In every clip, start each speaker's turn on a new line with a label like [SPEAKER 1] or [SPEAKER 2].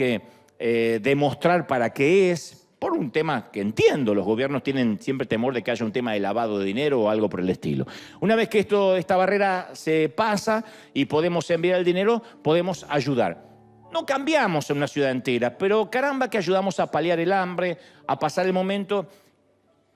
[SPEAKER 1] que demostrar para qué es, por un tema que entiendo, los gobiernos tienen siempre temor de que haya un tema de lavado de dinero o algo por el estilo. Una vez que esta barrera se pasa y podemos enviar el dinero, podemos ayudar. No cambiamos en una ciudad entera, pero caramba que ayudamos a paliar el hambre, a pasar el momento.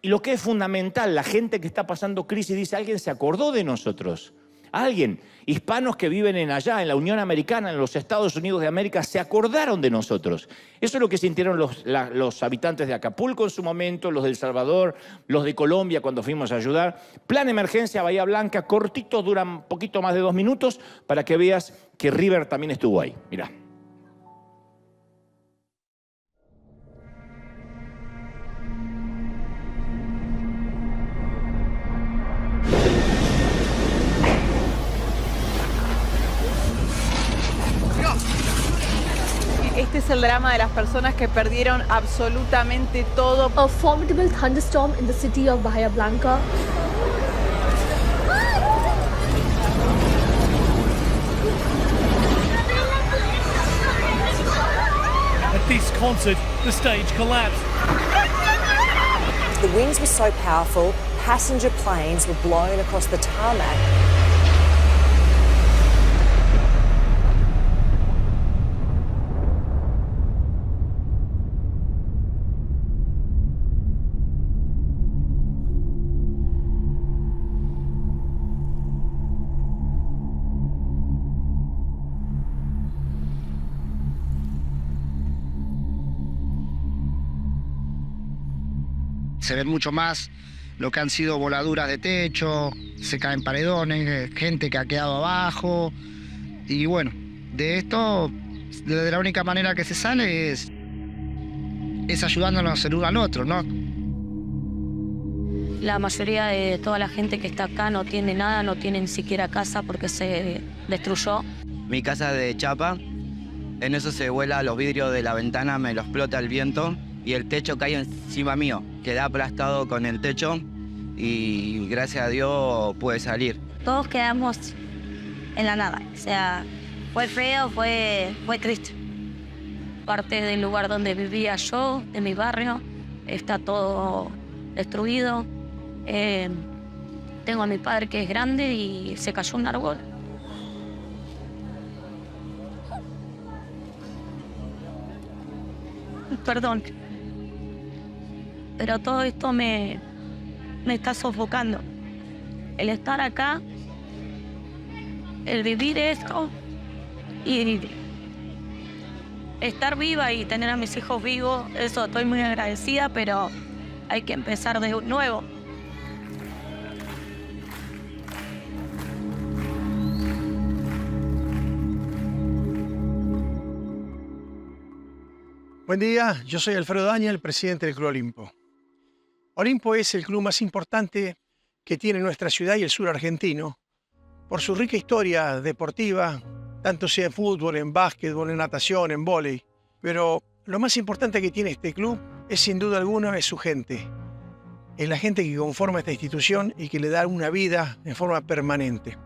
[SPEAKER 1] Y lo que es fundamental, la gente que está pasando crisis dice, alguien se acordó de nosotros. Alguien, hispanos que viven allá, en la Unión Americana, en los Estados Unidos de América, se acordaron de nosotros. Eso es lo que sintieron los habitantes de Acapulco en su momento, los de El Salvador, los de Colombia cuando fuimos a ayudar. Plan Emergencia Bahía Blanca, cortito, dura un poquito más de 2 minutos, para que veas que River también estuvo ahí. Mirá.
[SPEAKER 2] Este es el drama de las personas que perdieron absolutamente todo.
[SPEAKER 3] A formidable thunderstorm in the city of Bahía Blanca.
[SPEAKER 4] At this concert, the stage collapsed.
[SPEAKER 5] The winds were so powerful, passenger planes were blown across the tarmac.
[SPEAKER 6] Se ven mucho más lo que han sido voladuras de techo, se caen paredones, gente que ha quedado abajo. Y bueno, de esto, de la única manera que se sale es ayudándonos el uno al otro, ¿no?
[SPEAKER 7] La mayoría de toda la gente que está acá no tiene nada, no tiene ni siquiera casa porque se destruyó.
[SPEAKER 8] Mi casa es de chapa, en eso se vuela los vidrios de la ventana, me lo explota el viento y el techo cae encima mío. Quedé aplastado con el techo y gracias a Dios pude salir.
[SPEAKER 7] Todos quedamos en la nada, o sea, fue feo, fue triste. Parte del lugar donde vivía yo, de mi barrio, está todo destruido. Tengo a mi padre que es grande y se cayó un árbol. Perdón. Pero todo esto me está sofocando. El estar acá, el vivir esto y estar viva y tener a mis hijos vivos, eso estoy muy agradecida, pero hay que empezar de nuevo.
[SPEAKER 9] Buen día, yo soy Alfredo Dañel, presidente del Club Olimpo. Olimpo es el club más importante que tiene nuestra ciudad y el sur argentino, por su rica historia deportiva, tanto sea en fútbol, en básquetbol, en natación, en vóley. Pero lo más importante que tiene este club es sin duda alguna es su gente. Es la gente que conforma esta institución y que le da una vida en forma permanente.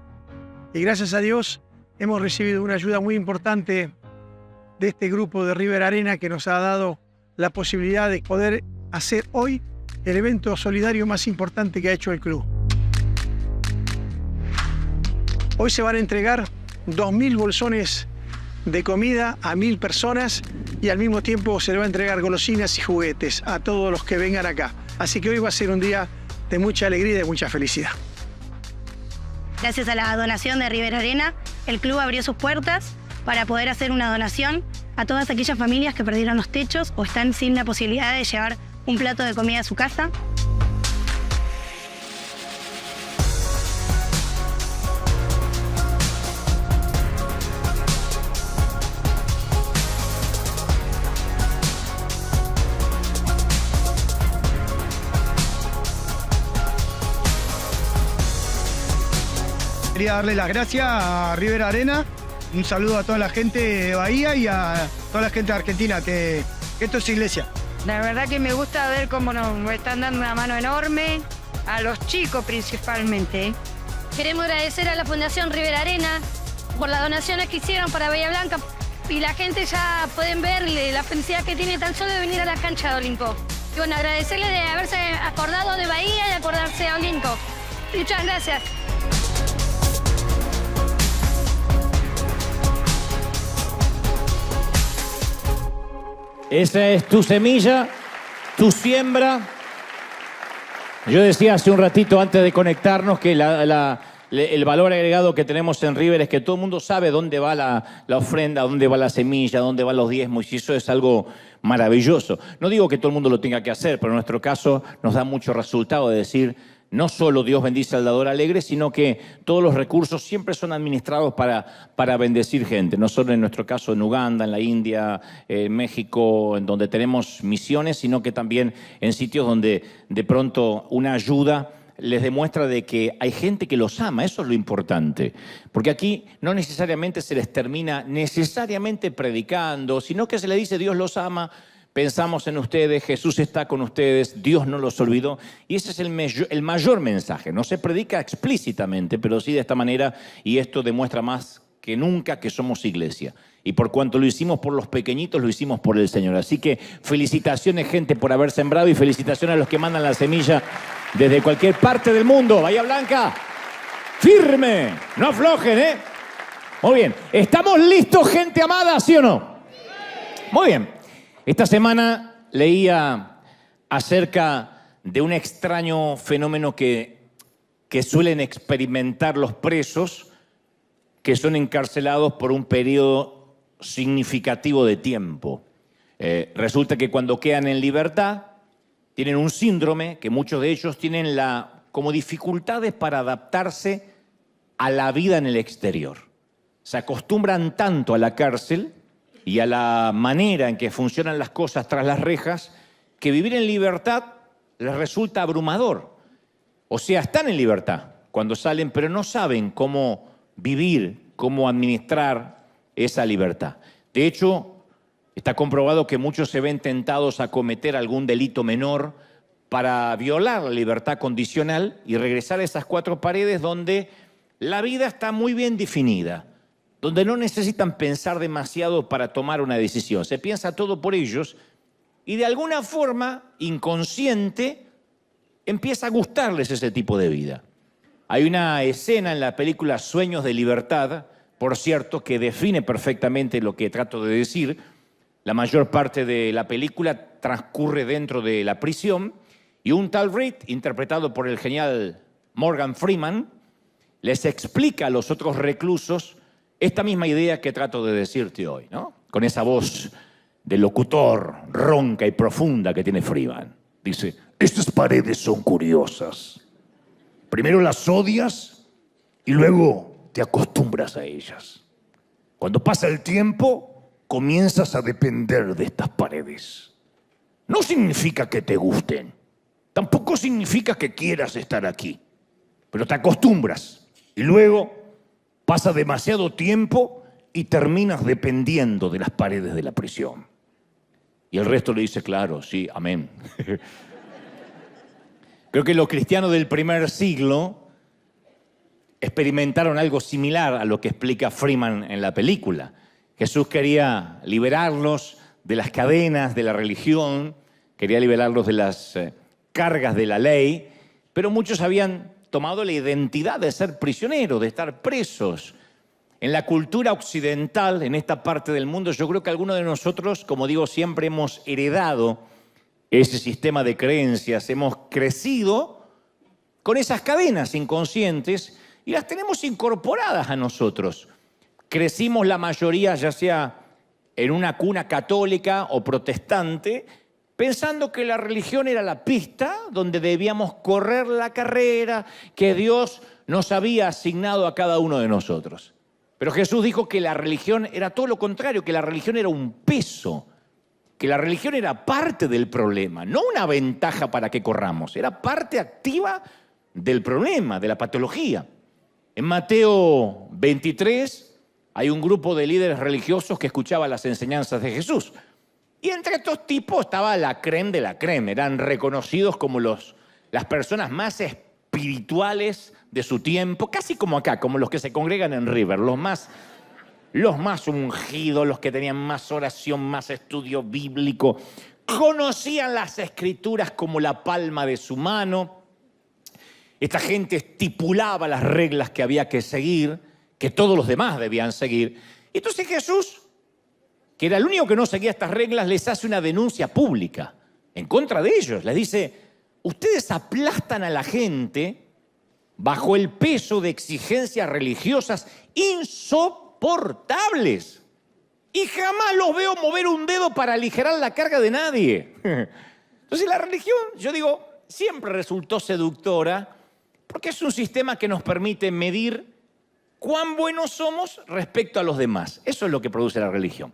[SPEAKER 9] Y gracias a Dios hemos recibido una ayuda muy importante de este grupo de River Arena que nos ha dado la posibilidad de poder hacer hoy el evento solidario más importante que ha hecho el club. Hoy se van a entregar 2.000 bolsones de comida a 1.000 personas y al mismo tiempo se le va a entregar golosinas y juguetes a todos los que vengan acá. Así que hoy va a ser un día de mucha alegría y de mucha felicidad.
[SPEAKER 10] Gracias a la donación de River Arena, el club abrió sus puertas para poder hacer una donación a todas aquellas familias que perdieron los techos o están sin la posibilidad de llevar un plato de comida a su casa.
[SPEAKER 6] Quería darle las gracias a River Arena, un saludo a toda la gente de Bahía y a toda la gente de Argentina, que esto es iglesia.
[SPEAKER 11] La verdad que me gusta ver cómo nos están dando una mano enorme, a los chicos principalmente.
[SPEAKER 3] Queremos agradecer a la Fundación River Arena por las donaciones que hicieron para Bahía Blanca.
[SPEAKER 10] y la gente ya pueden ver la felicidad que tiene tan solo de venir a la cancha de Olimpo. Y bueno, agradecerle de haberse acordado de Bahía y acordarse de Olimpo. Muchas gracias.
[SPEAKER 1] Esa es tu semilla, tu siembra. Yo decía hace un ratito antes de conectarnos que el valor agregado que tenemos en River es que todo el mundo sabe dónde va la ofrenda, dónde va la semilla, dónde van los diezmos, y eso es algo maravilloso. No digo que todo el mundo lo tenga que hacer, pero en nuestro caso nos da mucho resultado de decir, no solo Dios bendice al dador alegre, sino que todos los recursos siempre son administrados para bendecir gente. No solo en nuestro caso en Uganda, en la India, en México, en donde tenemos misiones, sino que también en sitios donde de pronto una ayuda les demuestra de que hay gente que los ama. Eso es lo importante. Porque aquí no necesariamente se les termina necesariamente predicando, sino que se les dice Dios los ama, pensamos en ustedes, Jesús está con ustedes, Dios no los olvidó. Y ese es el mayor mensaje. No se predica explícitamente, pero sí de esta manera, y esto demuestra más que nunca que somos iglesia. Y por cuanto lo hicimos por los pequeñitos, lo hicimos por el Señor. Así que felicitaciones, gente, por haber sembrado, y felicitaciones a los que mandan la semilla desde cualquier parte del mundo. Bahía Blanca, firme, no aflojen, ¿eh? Muy bien. ¿Estamos listos, gente amada, sí o no? Muy bien. Esta semana leía acerca de un extraño fenómeno que suelen experimentar los presos que son encarcelados por un periodo significativo de tiempo. Resulta que cuando quedan en libertad tienen un síndrome que muchos de ellos tienen como dificultades para adaptarse a la vida en el exterior. Se acostumbran tanto a la cárcel y a la manera en que funcionan las cosas tras las rejas, que vivir en libertad les resulta abrumador. O sea, están en libertad cuando salen, pero no saben cómo vivir, cómo administrar esa libertad. De hecho, está comprobado que muchos se ven tentados a cometer algún delito menor para violar la libertad condicional y regresar a esas cuatro paredes donde la vida está muy bien definida, donde no necesitan pensar demasiado para tomar una decisión. Se piensa todo por ellos y de alguna forma inconsciente empieza a gustarles ese tipo de vida. Hay una escena en la película Sueños de Libertad, por cierto, que define perfectamente lo que trato de decir. La mayor parte de la película transcurre dentro de la prisión y un tal Reed, interpretado por el genial Morgan Freeman, les explica a los otros reclusos esta misma idea que trato de decirte hoy, ¿no? Con esa voz de locutor ronca y profunda que tiene Freeman. Dice, estas paredes son curiosas. Primero las odias y luego te acostumbras a ellas. Cuando pasa el tiempo, comienzas a depender de estas paredes. No significa que te gusten. Tampoco significa que quieras estar aquí. Pero te acostumbras y luego pasa demasiado tiempo y terminas dependiendo de las paredes de la prisión. Y el resto le dice, claro, sí, amén. Creo que los cristianos del primer siglo experimentaron algo similar a lo que explica Freeman en la película. Jesús quería liberarlos de las cadenas de la religión, quería liberarlos de las cargas de la ley, pero muchos habían tomado la identidad de ser prisioneros, de estar presos. En la cultura occidental, en esta parte del mundo, yo creo que algunos de nosotros, como digo, siempre hemos heredado ese sistema de creencias, hemos crecido con esas cadenas inconscientes y las tenemos incorporadas a nosotros. Crecimos la mayoría, ya sea en una cuna católica o protestante, pensando que la religión era la pista donde debíamos correr la carrera que Dios nos había asignado a cada uno de nosotros. Pero Jesús dijo que la religión era todo lo contrario, que la religión era un peso, que la religión era parte del problema, no una ventaja para que corramos, era parte activa del problema, de la patología. En Mateo 23 hay un grupo de líderes religiosos que escuchaba las enseñanzas de Jesús. Y entre estos tipos estaba la crème de la crème. Eran reconocidos como las personas más espirituales de su tiempo, casi como acá, como los que se congregan en River, los más los más ungidos, los que tenían más oración, más estudio bíblico, conocían las escrituras como la palma de su mano. Esta gente estipulaba las reglas que había que seguir, que todos los demás debían seguir. Entonces Jesús, que era el único que no seguía estas reglas, les hace una denuncia pública en contra de ellos. Les dice, ustedes aplastan a la gente bajo el peso de exigencias religiosas insoportables. Y jamás los veo mover un dedo para aligerar la carga de nadie. Entonces la religión, yo digo, siempre resultó seductora porque es un sistema que nos permite medir cuán buenos somos respecto a los demás. Eso es lo que produce la religión.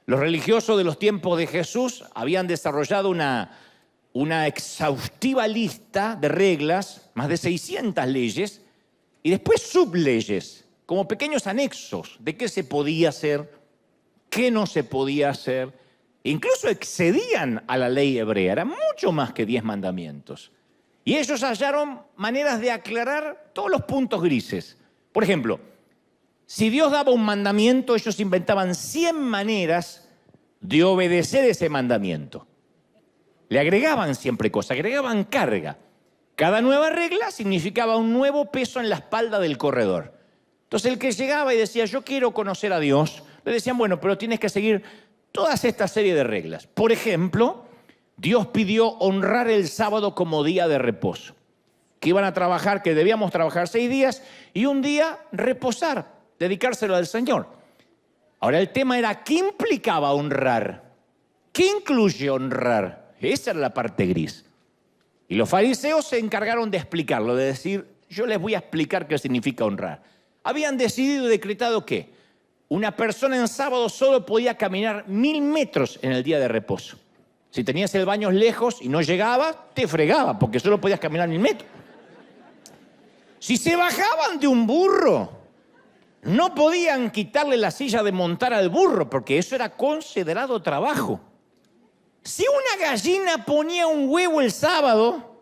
[SPEAKER 1] Los religiosos de los tiempos de Jesús habían desarrollado una exhaustiva lista de reglas, más de 600 leyes, y después subleyes, como pequeños anexos de qué se podía hacer, qué no se podía hacer. Incluso excedían a la ley hebrea, eran mucho más que 10 mandamientos. Y ellos hallaron maneras de aclarar todos los puntos grises. Por ejemplo, si Dios daba un mandamiento, ellos inventaban 100 maneras de obedecer ese mandamiento. Le agregaban siempre cosas, agregaban carga. Cada nueva regla significaba un nuevo peso en la espalda del corredor. Entonces el que llegaba y decía, yo quiero conocer a Dios, le decían, bueno, pero tienes que seguir todas esta serie de reglas. Por ejemplo, Dios pidió honrar el sábado como día de reposo. Que iban a trabajar, que debíamos trabajar 6 días y un día reposar, dedicárselo al Señor. Ahora el tema era, ¿qué implicaba honrar? ¿Qué incluye honrar? Esa era la parte gris. Y los fariseos se encargaron de explicarlo, de decir, yo les voy a explicar qué significa honrar. Habían decidido y decretado que una persona en sábado solo podía caminar 1000 metros en el día de reposo. Si tenías el baño lejos y no llegabas, te fregaba, porque solo podías caminar 1000 metros. Si se bajaban de un burro, no podían quitarle la silla de montar al burro, porque eso era considerado trabajo. Si una gallina ponía un huevo el sábado,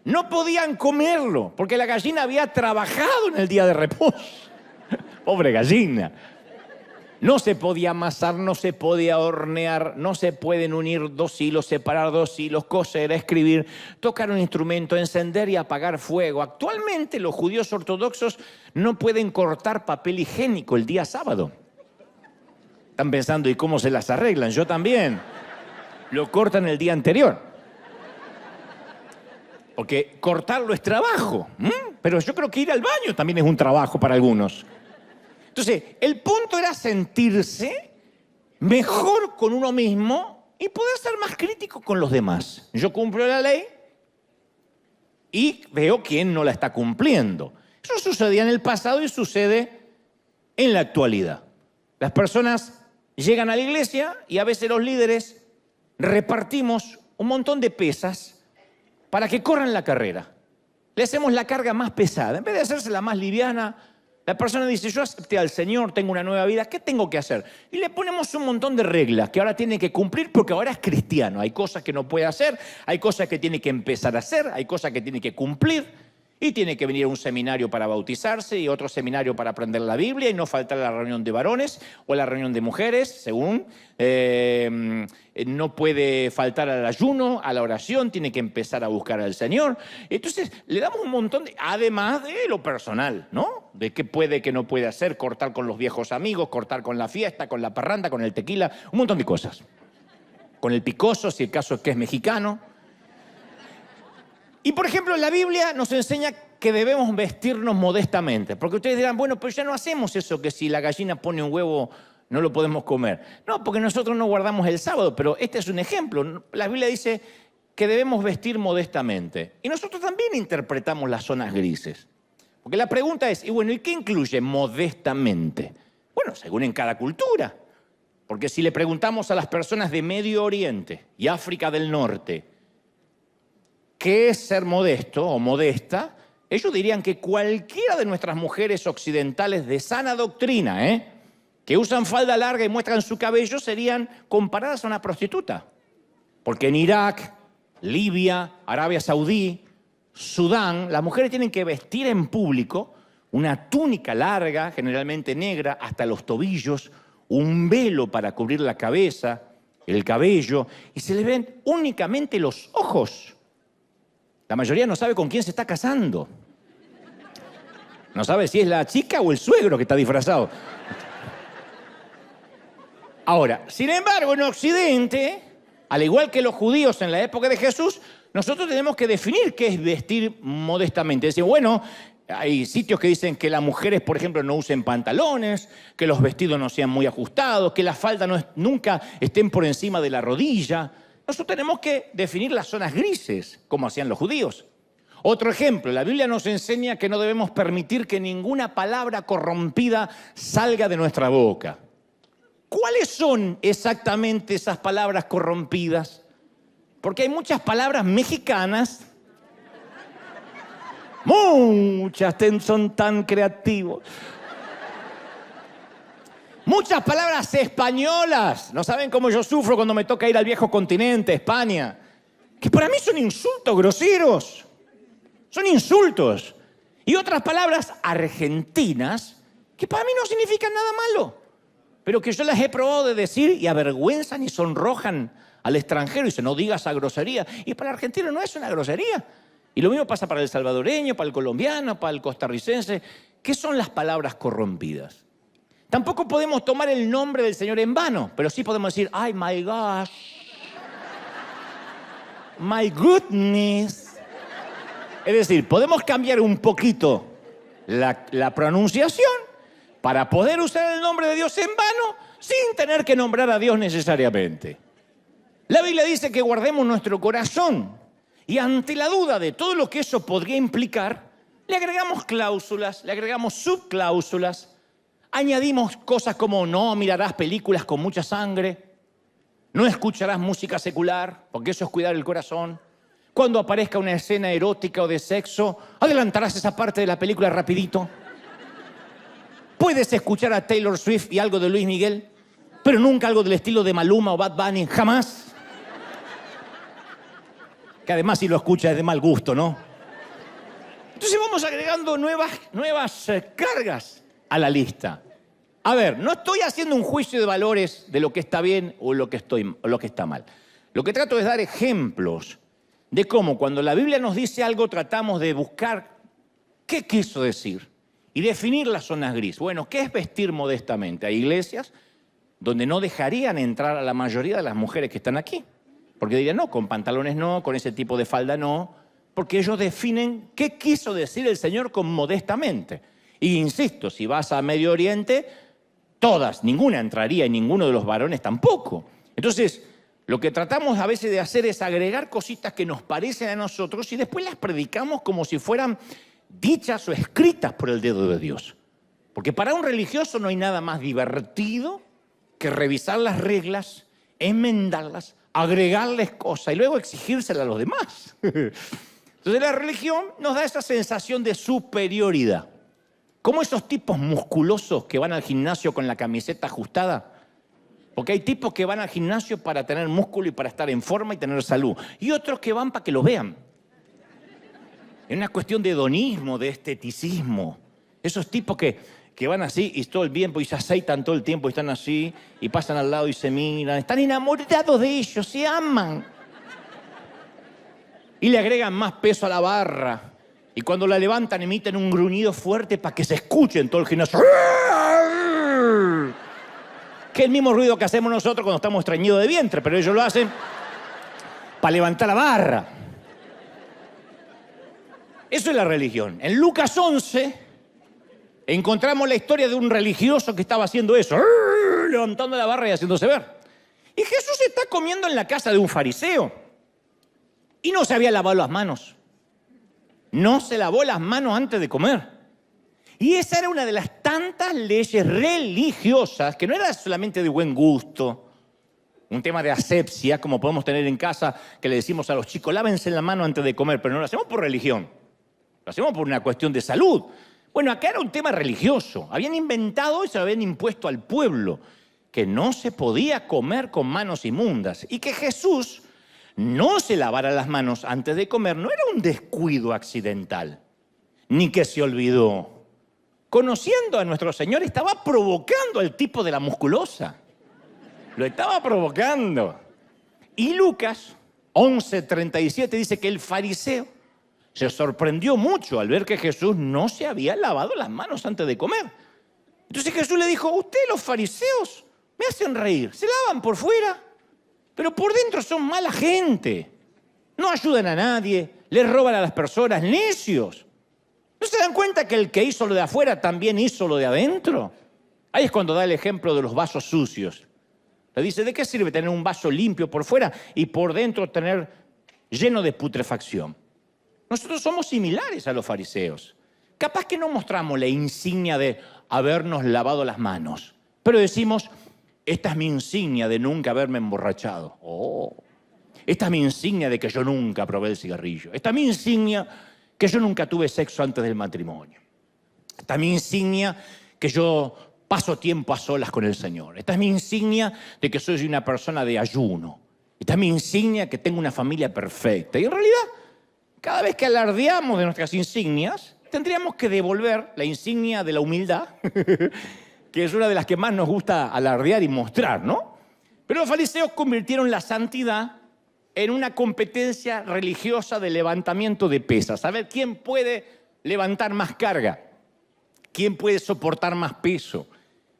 [SPEAKER 1] no podían comerlo, porque la gallina había trabajado en el día de reposo. Pobre gallina. No se podía amasar, no se podía hornear, no se pueden unir 2 hilos, separar 2 hilos, coser, escribir, tocar un instrumento, encender y apagar fuego. Actualmente los judíos ortodoxos no pueden cortar papel higiénico el día sábado. Están pensando, ¿y cómo se las arreglan? Yo también. Lo cortan el día anterior. Porque cortarlo es trabajo. Pero yo creo que ir al baño también es un trabajo para algunos. Entonces, el punto era sentirse mejor con uno mismo y poder ser más crítico con los demás. Yo cumplo la ley y veo quién no la está cumpliendo. Eso sucedía en el pasado y sucede en la actualidad. Las personas llegan a la iglesia y a veces los líderes repartimos un montón de pesas para que corran la carrera. Le hacemos la carga más pesada. En vez de hacérsela más liviana, la persona dice, yo acepté al Señor, tengo una nueva vida, ¿qué tengo que hacer? Y le ponemos un montón de reglas que ahora tiene que cumplir porque ahora es cristiano. Hay cosas que no puede hacer, hay cosas que tiene que empezar a hacer, hay cosas que tiene que cumplir. Y tiene que venir a un seminario para bautizarse y otro seminario para aprender la Biblia y no faltar a la reunión de varones o a la reunión de mujeres, según. No puede faltar al ayuno, a la oración, tiene que empezar a buscar al Señor. Entonces, le damos un montón de... Además de lo personal, ¿no? De qué puede, qué no puede hacer, cortar con los viejos amigos, cortar con la fiesta, con la parranda, con el tequila, un montón de cosas. Con el picoso, si el caso es que es mexicano. Y, por ejemplo, la Biblia nos enseña que debemos vestirnos modestamente. Porque ustedes dirán, bueno, pero ya no hacemos eso que si la gallina pone un huevo no lo podemos comer. No, porque nosotros no guardamos el sábado, pero este es un ejemplo. La Biblia dice que debemos vestir modestamente. Y nosotros también interpretamos las zonas grises. Porque la pregunta es, y bueno, ¿y qué incluye modestamente? Bueno, según en cada cultura. Porque si le preguntamos a las personas de Medio Oriente y África del Norte, ¿qué es ser modesto o modesta? Ellos dirían que cualquiera de nuestras mujeres occidentales de sana doctrina, que usan falda larga y muestran su cabello, serían comparadas a una prostituta. Porque en Irak, Libia, Arabia Saudí, Sudán, las mujeres tienen que vestir en público una túnica larga, generalmente negra, hasta los tobillos, un velo para cubrir la cabeza, el cabello, y se le ven únicamente los ojos. La mayoría no sabe con quién se está casando. No sabe si es la chica o el suegro que está disfrazado. Ahora, sin embargo, en Occidente, al igual que los judíos en la época de Jesús, nosotros tenemos que definir qué es vestir modestamente. Es decir, bueno, hay sitios que dicen que las mujeres, por ejemplo, no usen pantalones, que los vestidos no sean muy ajustados, que las faldas nunca estén por encima de la rodilla. Nosotros tenemos que definir las zonas grises, como hacían los judíos. Otro ejemplo, la Biblia nos enseña que no debemos permitir que ninguna palabra corrompida salga de nuestra boca. ¿Cuáles son exactamente esas palabras corrompidas? Porque hay muchas palabras mexicanas, muchas son tan creativos. Muchas palabras españolas, no saben cómo yo sufro cuando me toca ir al viejo continente, España, que para mí son insultos groseros, son insultos. Y otras palabras argentinas que para mí no significan nada malo, pero que yo las he probado de decir y avergüenzan y sonrojan al extranjero y dicen, no digas esa grosería. Y para el argentino no es una grosería. Y lo mismo pasa para el salvadoreño, para el colombiano, para el costarricense. ¿Qué son las palabras corrompidas? Tampoco podemos tomar el nombre del Señor en vano, pero sí podemos decir, ay, my gosh, my goodness. Es decir, podemos cambiar un poquito la pronunciación para poder usar el nombre de Dios en vano sin tener que nombrar a Dios necesariamente. La Biblia dice que guardemos nuestro corazón y ante la duda de todo lo que eso podría implicar, le agregamos cláusulas, le agregamos subcláusulas, añadimos cosas como no mirarás películas con mucha sangre, no escucharás música secular, porque eso es cuidar el corazón. Cuando aparezca una escena erótica o de sexo, adelantarás esa parte de la película rapidito. Puedes escuchar a Taylor Swift y algo de Luis Miguel, pero nunca algo del estilo de Maluma o Bad Bunny, jamás. Que además si lo escuchas es de mal gusto, ¿no? Entonces vamos agregando nuevas cargas a la lista. A ver, no estoy haciendo un juicio de valores de lo que está bien o lo que está mal. Lo que trato es dar ejemplos de cómo cuando la Biblia nos dice algo tratamos de buscar qué quiso decir y definir las zonas grises. Bueno, ¿qué es vestir modestamente? Hay iglesias donde no dejarían entrar a la mayoría de las mujeres que están aquí. Porque dirían, no, con pantalones no, con ese tipo de falda no, porque ellos definen qué quiso decir el Señor con modestamente. Y insisto, si vas a Medio Oriente, todas, ninguna entraría y ninguno de los varones tampoco. Entonces, lo que tratamos a veces de hacer es agregar cositas que nos parecen a nosotros y después las predicamos como si fueran dichas o escritas por el dedo de Dios. Porque para un religioso no hay nada más divertido que revisar las reglas, enmendarlas, agregarles cosas y luego exigírselas a los demás. Entonces la religión nos da esa sensación de superioridad. Como esos tipos musculosos que van al gimnasio con la camiseta ajustada. Porque hay tipos que van al gimnasio para tener músculo y para estar en forma y tener salud. Y otros que van para que lo vean. Es una cuestión de hedonismo, de esteticismo. Esos tipos que van así y todo el tiempo y se aceitan todo el tiempo y están así y pasan al lado y se miran. Están enamorados de ellos, se aman. Y le agregan más peso a la barra. Y cuando la levantan emiten un gruñido fuerte para que se escuche en todo el gimnasio. Que es el mismo ruido que hacemos nosotros cuando estamos estreñidos de vientre, pero ellos lo hacen para levantar la barra. Eso es la religión. En Lucas 11 encontramos la historia de un religioso que estaba haciendo eso, levantando la barra y haciéndose ver. Y Jesús está comiendo en la casa de un fariseo y no se había lavado las manos. No se lavó las manos antes de comer. Y esa era una de las tantas leyes religiosas que no era solamente de buen gusto, un tema de asepsia, como podemos tener en casa, que le decimos a los chicos, lávense la mano antes de comer, pero no lo hacemos por religión, lo hacemos por una cuestión de salud. Bueno, acá era un tema religioso. Habían inventado y se lo habían impuesto al pueblo, que no se podía comer con manos inmundas. Y que Jesús no se lavara las manos antes de comer no era un descuido accidental, ni que se olvidó. conociendo a nuestro Señor, estaba provocando al tipo de la musculosa. Lo estaba provocando. Y Lucas 11:37 dice que el fariseo se sorprendió mucho al ver que Jesús no se había lavado las manos antes de comer. Entonces Jesús le dijo, ustedes los fariseos me hacen reír, se lavan por fuera, pero por dentro son mala gente. No ayudan a nadie, les roban a las personas, necios. ¿No se dan cuenta que el que hizo lo de afuera también hizo lo de adentro? Ahí es cuando da el ejemplo de los vasos sucios. Le dice, ¿de qué sirve tener un vaso limpio por fuera y por dentro tener lleno de putrefacción? Nosotros somos similares a los fariseos. Capaz que no mostramos la insignia de habernos lavado las manos, pero decimos, esta es mi insignia de nunca haberme emborrachado. Oh, esta es mi insignia de que yo nunca probé el cigarrillo. Esta es mi insignia que yo nunca tuve sexo antes del matrimonio. Esta es mi insignia que yo paso tiempo a solas con el Señor. Esta es mi insignia de que soy una persona de ayuno. Esta es mi insignia que tengo una familia perfecta. Y en realidad, cada vez que alardeamos de nuestras insignias, tendríamos que devolver la insignia de la humildad, que es una de las que más nos gusta alardear y mostrar, ¿no? Pero los fariseos convirtieron la santidad en una competencia religiosa de levantamiento de pesas. A ver, ¿quién puede levantar más carga? ¿Quién puede soportar más peso?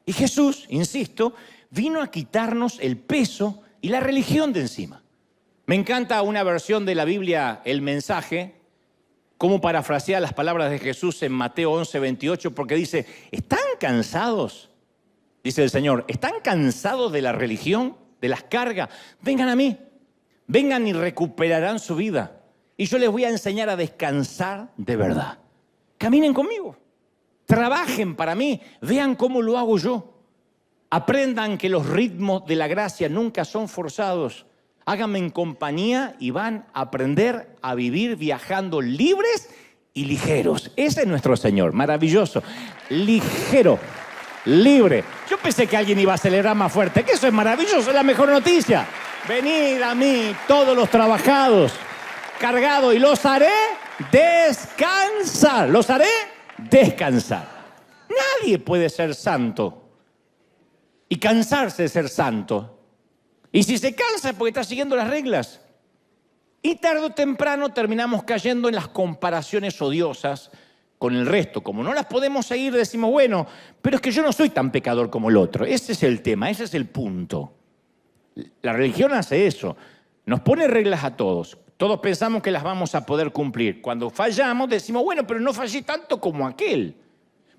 [SPEAKER 1] Y Jesús, insisto, vino a quitarnos el peso y la religión de encima. Me encanta una versión de la Biblia, El Mensaje, cómo parafrasea las palabras de Jesús en Mateo 11:28, porque dice, ¿están cansados? Dice el Señor, ¿están cansados de la religión, de las cargas? Vengan a mí, vengan y recuperarán su vida. Y yo les voy a enseñar a descansar de verdad. Caminen conmigo, trabajen para mí, vean cómo lo hago yo. Aprendan que los ritmos de la gracia nunca son forzados. Háganme en compañía y van a aprender a vivir viajando libres y ligeros. Ese es nuestro Señor, maravilloso, ligero, libre. Yo pensé que alguien iba a celebrar más fuerte, que eso es maravilloso, es la mejor noticia. Venid a mí, todos los trabajados, cargados, y los haré descansar. Los haré descansar. Nadie puede ser santo y cansarse de ser santo. Y si se cansa es porque está siguiendo las reglas. Y tarde o temprano terminamos cayendo en las comparaciones odiosas con el resto. Como no las podemos seguir, decimos, bueno, pero es que yo no soy tan pecador como el otro. Ese es el tema, ese es el punto. La religión hace eso. Nos pone reglas a todos. Todos pensamos que las vamos a poder cumplir. Cuando fallamos decimos, bueno, pero no fallé tanto como aquel.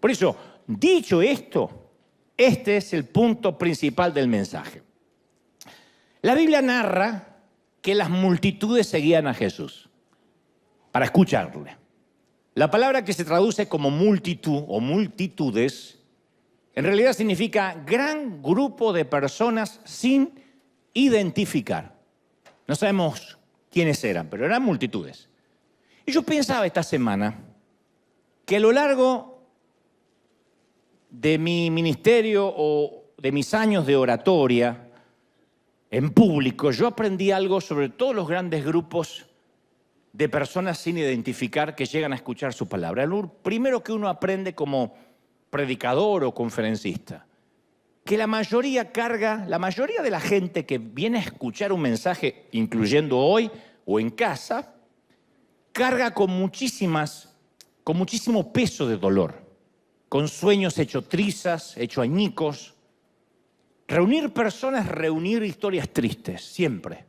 [SPEAKER 1] Por eso, dicho esto, este es el punto principal del mensaje. La Biblia narra que las multitudes seguían a Jesús para escucharle. La palabra que se traduce como multitud o multitudes, en realidad significa gran grupo de personas sin identificar. No sabemos quiénes eran, pero eran multitudes. Y yo pensaba esta semana que a lo largo de mi ministerio o de mis años de oratoria en público, yo aprendí algo sobre todos los grandes grupos de personas sin identificar que llegan a escuchar su palabra. Lo primero que uno aprende como predicador o conferencista, que la mayoría de la gente que viene a escuchar un mensaje, incluyendo hoy o en casa, carga con muchísimo peso de dolor, con sueños hechos trizas, hechos añicos. Reunir personas, reunir historias tristes, siempre.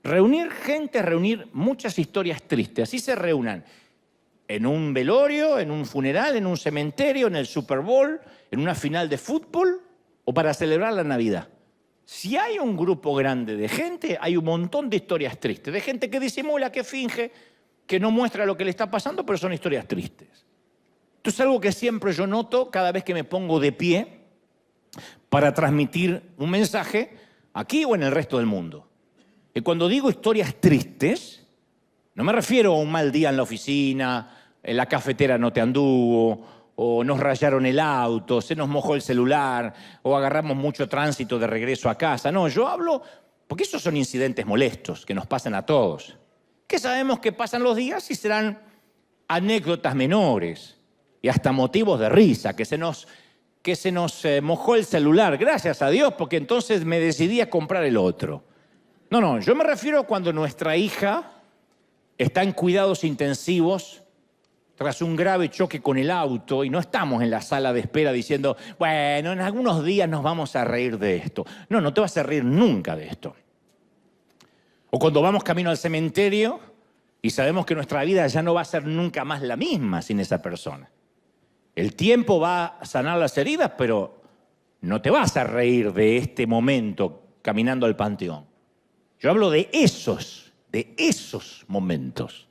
[SPEAKER 1] Reunir gente, reunir muchas historias tristes. Así se reúnan en un velorio, en un funeral, en un cementerio, en el Super Bowl, en una final de fútbol o para celebrar la Navidad. Si hay un grupo grande de gente, hay un montón de historias tristes, de gente que disimula, que finge, que no muestra lo que le está pasando, pero son historias tristes. Esto es algo que siempre yo noto cada vez que me pongo de pie para transmitir un mensaje aquí o en el resto del mundo. Y cuando digo historias tristes, no me refiero a un mal día en la oficina, en la cafetera no te anduvo, o nos rayaron el auto, se nos mojó el celular, o agarramos mucho tránsito de regreso a casa. No, yo hablo, porque esos son incidentes molestos que nos pasan a todos, que sabemos que pasan los días y serán anécdotas menores. y hasta motivos de risa, que se nos mojó el celular, gracias a Dios, porque entonces me decidí a comprar el otro. No, yo me refiero a cuando nuestra hija está en cuidados intensivos tras un grave choque con el auto y no estamos en la sala de espera diciendo, bueno, en algunos días nos vamos a reír de esto. No te vas a reír nunca de esto. O cuando vamos camino al cementerio y sabemos que nuestra vida ya no va a ser nunca más la misma sin esa persona. El tiempo va a sanar las heridas, pero no te vas a reír de este momento caminando al panteón. Yo hablo de esos momentos,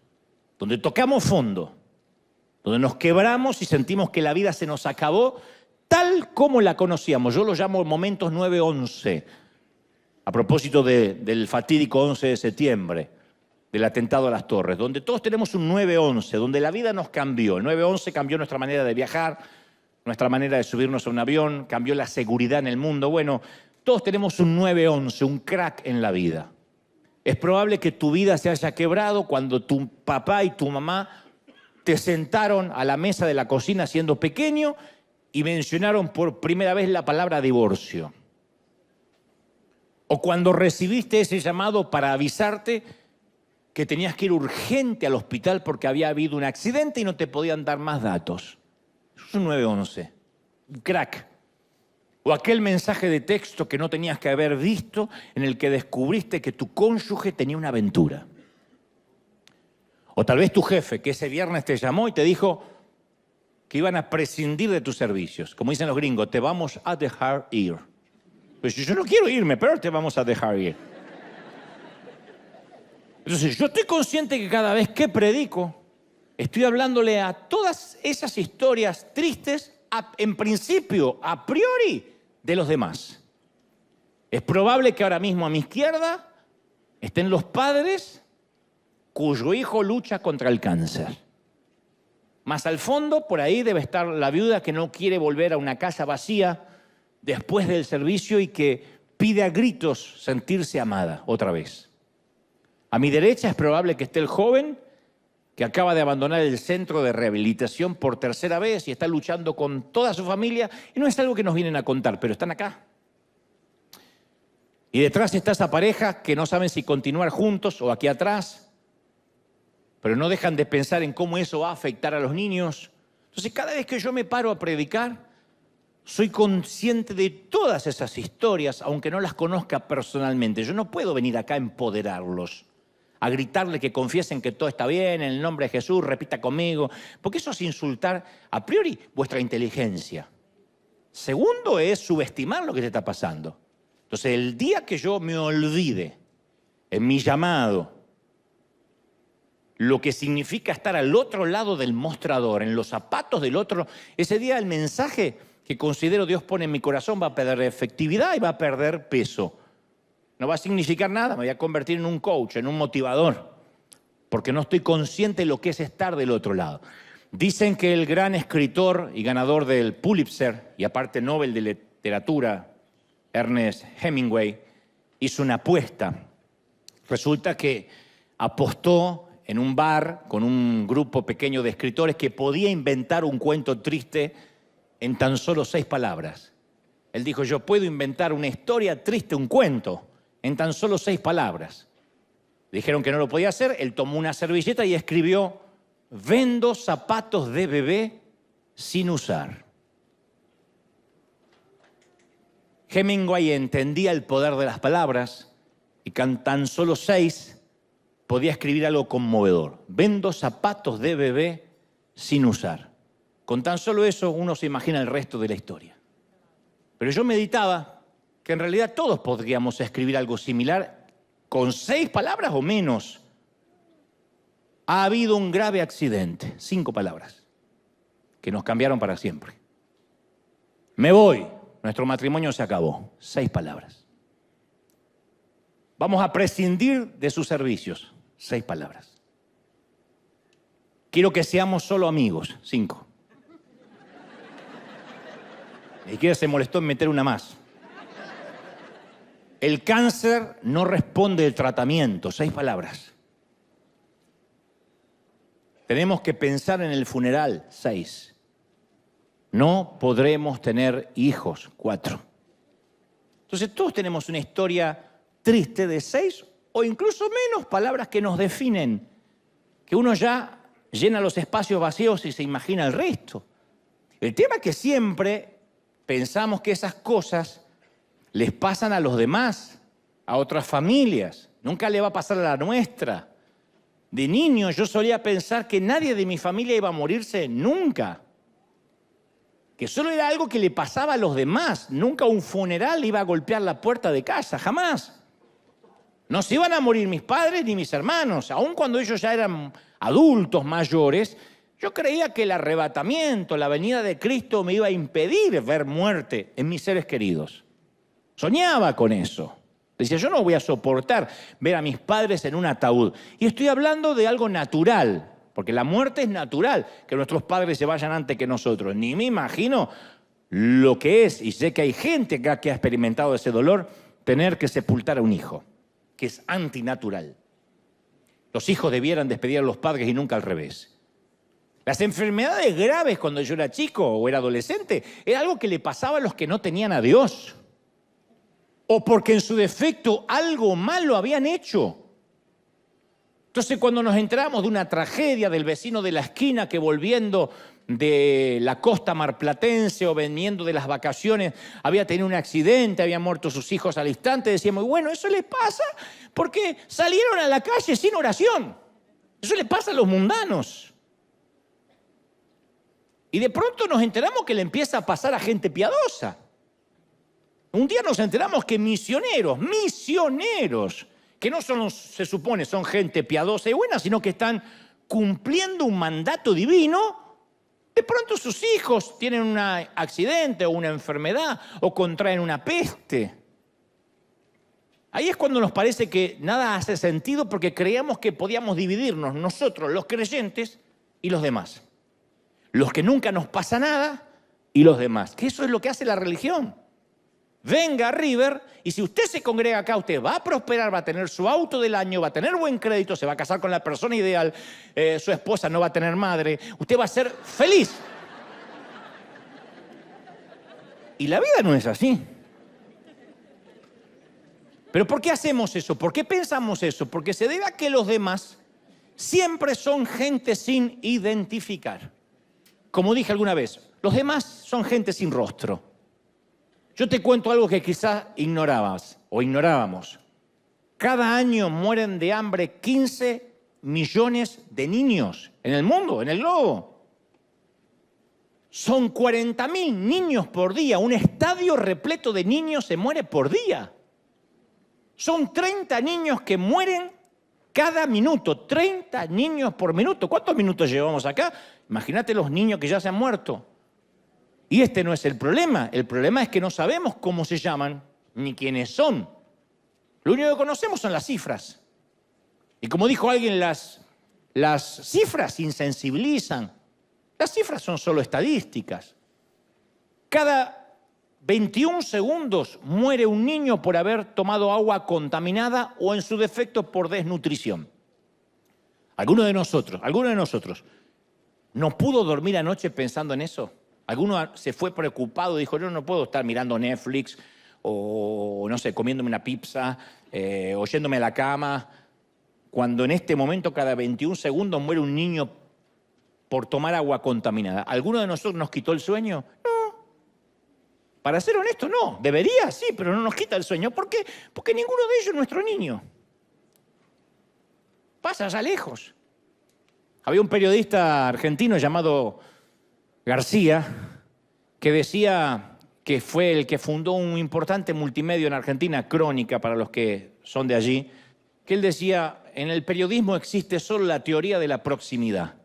[SPEAKER 1] donde tocamos fondo, donde nos quebramos y sentimos que la vida se nos acabó tal como la conocíamos. Yo lo llamo momentos 9/11, a propósito del fatídico 11 de septiembre, del atentado a las Torres, donde todos tenemos un 9/11, donde la vida nos cambió. El 9/11 cambió nuestra manera de viajar, nuestra manera de subirnos a un avión, cambió la seguridad en el mundo. Bueno, todos tenemos un 9/11, un crack en la vida. Es probable que tu vida se haya quebrado cuando tu papá y tu mamá te sentaron a la mesa de la cocina siendo pequeño y mencionaron por primera vez la palabra divorcio. O cuando recibiste ese llamado para avisarte que tenías que ir urgente al hospital porque había habido un accidente y no te podían dar más datos. Eso es un 9/11, un crack. O aquel mensaje de texto que no tenías que haber visto en el que descubriste que tu cónyuge tenía una aventura. O tal vez tu jefe, que ese viernes te llamó y te dijo que iban a prescindir de tus servicios. Como dicen los gringos, te vamos a dejar ir. Pues yo no quiero irme, pero te vamos a dejar ir. Entonces, yo estoy consciente que cada vez que predico, estoy hablándole a todas esas historias tristes, en principio, a priori, de los demás. Es probable que ahora mismo a mi izquierda estén los padres cuyo hijo lucha contra el cáncer. Más al fondo, por ahí debe estar la viuda que no quiere volver a una casa vacía después del servicio y que pide a gritos sentirse amada otra vez. A mi derecha es probable que esté el joven que acaba de abandonar el centro de rehabilitación por tercera vez y está luchando con toda su familia, y no es algo que nos vienen a contar, pero están acá. Y detrás está esa pareja que no saben si continuar juntos o aquí atrás, pero no dejan de pensar en cómo eso va a afectar a los niños. Entonces, cada vez que yo me paro a predicar, soy consciente de todas esas historias, aunque no las conozca personalmente. Yo no puedo venir acá a empoderarlos, a gritarle que confiesen que todo está bien, en el nombre de Jesús, repita conmigo, porque eso es insultar a priori vuestra inteligencia. Segundo es subestimar lo que te está pasando. Entonces, el día que yo me olvide en mi llamado lo que significa estar al otro lado del mostrador, en los zapatos del otro, ese día el mensaje que considero Dios pone en mi corazón va a perder efectividad y va a perder peso. No va a significar nada, me voy a convertir en un coach, en un motivador, porque no estoy consciente de lo que es estar del otro lado. Dicen que el gran escritor y ganador del Pulitzer, y aparte Nobel de Literatura, Ernest Hemingway, hizo una apuesta. Resulta que apostó en un bar con un grupo pequeño de escritores que podía inventar un cuento triste en tan solo 6 palabras. Él dijo, yo puedo inventar una historia triste, un cuento, en tan solo 6 palabras. Dijeron que no lo podía hacer, él tomó una servilleta y escribió, vendo zapatos de bebé sin usar. Hemingway entendía el poder de las palabras y con tan solo 6 podía escribir algo conmovedor. Vendo zapatos de bebé sin usar. Con tan solo eso uno se imagina el resto de la historia. Pero yo meditaba que en realidad todos podríamos escribir algo similar con 6 palabras o menos. Ha habido un grave accidente, 5 palabras, que nos cambiaron para siempre. Me voy, nuestro matrimonio se acabó, 6 palabras. Vamos a prescindir de sus servicios, 6 palabras. Quiero que seamos solo amigos, 5. Ni siquiera se molestó en meter una más. El cáncer no responde al tratamiento, 6 palabras. Tenemos que pensar en el funeral, 6. no podremos tener hijos. 4. Entonces todos tenemos una historia triste de 6 o incluso menos palabras que nos definen, que uno ya llena los espacios vacíos y se imagina el resto. El tema es que siempre pensamos que esas cosas les pasan a los demás, a otras familias. Nunca le va a pasar a la nuestra. De niño yo solía pensar que nadie de mi familia iba a morirse nunca. Que solo era algo que le pasaba a los demás. Nunca un funeral iba a golpear la puerta de casa, jamás. No se iban a morir mis padres ni mis hermanos. Aun cuando ellos ya eran adultos mayores, yo creía que el arrebatamiento, la venida de Cristo me iba a impedir ver muerte en mis seres queridos. Soñaba con eso. Decía, yo no voy a soportar ver a mis padres en un ataúd. Y estoy hablando de algo natural, porque la muerte es natural, que nuestros padres se vayan antes que nosotros. Ni me imagino lo que es, y sé que hay gente acá que ha experimentado ese dolor, tener que sepultar a un hijo, que es antinatural. Los hijos debieran despedir a los padres y nunca al revés. Las enfermedades graves cuando yo era chico o era adolescente era algo que le pasaba a los que no tenían a Dios. O porque en su defecto algo malo habían hecho. Entonces cuando nos enteramos de una tragedia del vecino de la esquina que volviendo de la costa marplatense o veniendo de las vacaciones había tenido un accidente, habían muerto sus hijos al instante, decíamos, bueno, eso le pasa porque salieron a la calle sin oración. Eso le pasa a los mundanos. Y de pronto nos enteramos que le empieza a pasar a gente piadosa. Un día nos enteramos que misioneros, que no son, se supone, son gente piadosa y buena, sino que están cumpliendo un mandato divino, de pronto sus hijos tienen un accidente o una enfermedad o contraen una peste. Ahí es cuando nos parece que nada hace sentido porque creíamos que podíamos dividirnos nosotros, los creyentes, y los demás. Los que nunca nos pasa nada y los demás. Que eso es lo que hace la religión. Venga a River y si usted se congrega acá, usted va a prosperar, va a tener su auto del año, va a tener buen crédito, se va a casar con la persona ideal, su esposa no va a tener madre, usted va a ser feliz. Y la vida no es así. ¿Pero por qué hacemos eso? ¿Por qué pensamos eso? Porque se debe a que los demás siempre son gente sin identificar. Como dije alguna vez, los demás son gente sin rostro. Yo te cuento algo que quizás ignorabas o ignorábamos. Cada año mueren de hambre 15 millones de niños en el mundo, en el globo. Son 40.000 niños por día. Un estadio repleto de niños se muere por día. Son 30 niños que mueren cada minuto. 30 niños por minuto. ¿Cuántos minutos llevamos acá? Imagínate los niños que ya se han muerto. Y este no es el problema es que no sabemos cómo se llaman ni quiénes son. Lo único que conocemos son las cifras. Y como dijo alguien, las cifras insensibilizan. Las cifras son solo estadísticas. Cada 21 segundos muere un niño por haber tomado agua contaminada o en su defecto por desnutrición. ¿Alguno de nosotros no pudo dormir anoche pensando en eso? ¿Alguno se fue preocupado y dijo, yo no puedo estar mirando Netflix o, no sé, comiéndome una pizza o yéndome a la cama, cuando en este momento cada 21 segundos muere un niño por tomar agua contaminada? ¿Alguno de nosotros nos quitó el sueño? No. Para ser honesto, no. Debería, sí, pero no nos quita el sueño. ¿Por qué? Porque ninguno de ellos es nuestro niño. Pasa allá lejos. Había un periodista argentino llamado García, que decía que fue el que fundó un importante multimedio en Argentina, Crónica, para los que son de allí, que él decía, en el periodismo existe solo la teoría de la proximidad.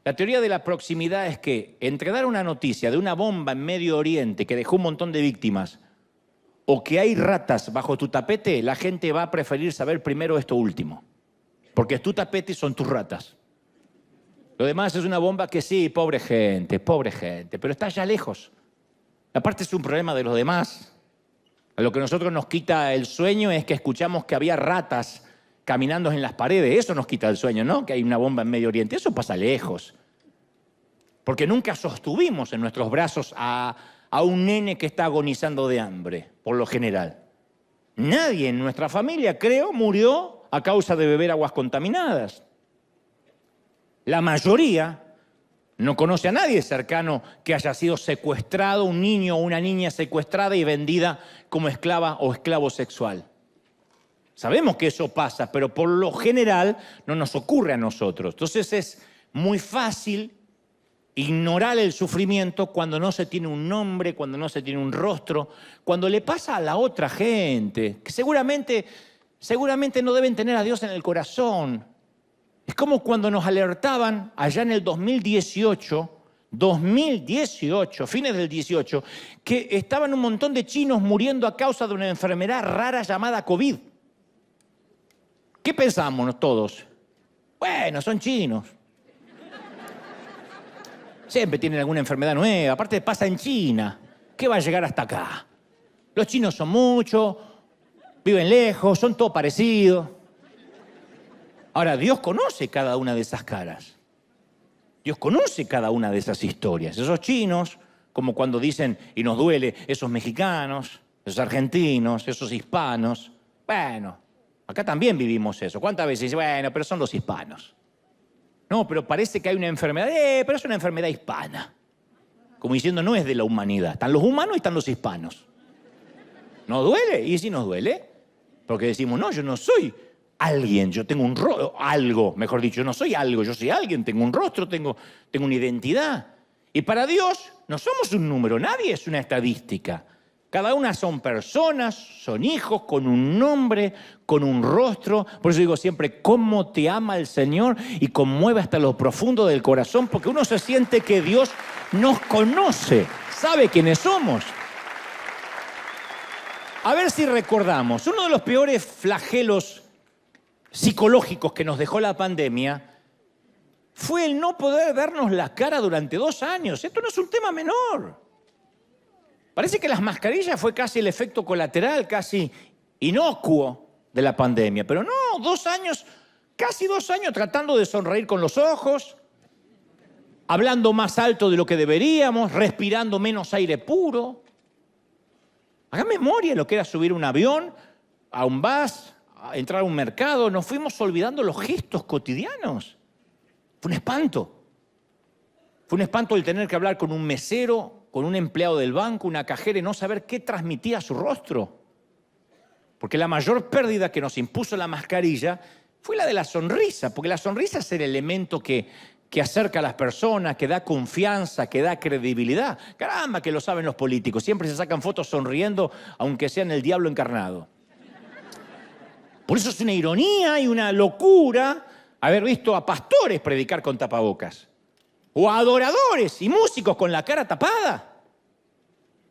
[SPEAKER 1] La teoría de la proximidad es que entre dar una noticia de una bomba en Medio Oriente que dejó un montón de víctimas o que hay ratas bajo tu tapete, la gente va a preferir saber primero esto último, porque es tu tapete y son tus ratas. Lo demás es una bomba que sí, pobre gente, pero está allá lejos. Aparte es un problema de los demás. A lo que a nosotros nos quita el sueño es que escuchamos que había ratas caminando en las paredes. Eso nos quita el sueño, ¿no? Que hay una bomba en Medio Oriente. Eso pasa lejos. porque nunca sostuvimos en nuestros brazos a un nene que está agonizando de hambre, por lo general. Nadie en nuestra familia, creo, murió a causa de beber aguas contaminadas. La mayoría no conoce a nadie cercano que haya sido secuestrado, un niño o una niña secuestrada y vendida como esclava o esclavo sexual. Sabemos que eso pasa, pero por lo general no nos ocurre a nosotros. Entonces es muy fácil ignorar el sufrimiento cuando no se tiene un nombre, cuando no se tiene un rostro, cuando le pasa a la otra gente, que seguramente no deben tener a Dios en el corazón. Es como cuando nos alertaban allá en el 2018, fines del 18, que estaban un montón de chinos muriendo a causa de una enfermedad rara llamada COVID. ¿Qué pensamos todos? Bueno, son chinos. Siempre tienen alguna enfermedad nueva, aparte pasa en China. ¿Qué va a llegar hasta acá? Los chinos son muchos, viven lejos, son todos parecidos. Ahora, Dios conoce cada una de esas caras. Dios conoce cada una de esas historias. Esos chinos, como cuando dicen, y nos duele, esos mexicanos, esos argentinos, esos hispanos. Bueno, acá también vivimos eso. ¿Cuántas veces dicen, bueno, pero son los hispanos? No, pero parece que hay una enfermedad, pero es una enfermedad hispana. Como diciendo, no es de la humanidad. Están los humanos y están los hispanos. ¿Nos duele? Y sí nos duele. Porque decimos, no, yo no soy alguien, yo tengo un rostro, algo, mejor dicho, yo no soy algo, yo soy alguien, tengo un rostro, tengo una identidad. Y para Dios no somos un número, nadie es una estadística. Cada una son personas, son hijos con un nombre, con un rostro. Por eso digo siempre, cómo te ama el Señor y conmueve hasta lo profundo del corazón, porque uno se siente que Dios nos conoce, sabe quiénes somos. A ver si recordamos, uno de los peores flagelos psicológicos que nos dejó la pandemia fue el no poder vernos la cara durante 2 años. Esto no es un tema menor. Parece que las mascarillas fue casi el efecto colateral, casi inocuo de la pandemia. Pero no, 2 años, casi 2 años tratando de sonreír con los ojos, hablando más alto de lo que deberíamos, respirando menos aire puro. Hagan memoria de lo que era subir un avión, a un bus, a entrar a un mercado. Nos fuimos olvidando los gestos cotidianos. Fue un espanto. Fue un espanto el tener que hablar con un mesero, con un empleado del banco, una cajera y no saber qué transmitía su rostro. Porque la mayor pérdida que nos impuso la mascarilla fue la de la sonrisa, porque la sonrisa es el elemento que acerca a las personas, que da confianza, que da credibilidad. Caramba, que lo saben los políticos, siempre se sacan fotos sonriendo, aunque sean el diablo encarnado. Por eso es una ironía y una locura haber visto a pastores predicar con tapabocas. O a adoradores y músicos con la cara tapada.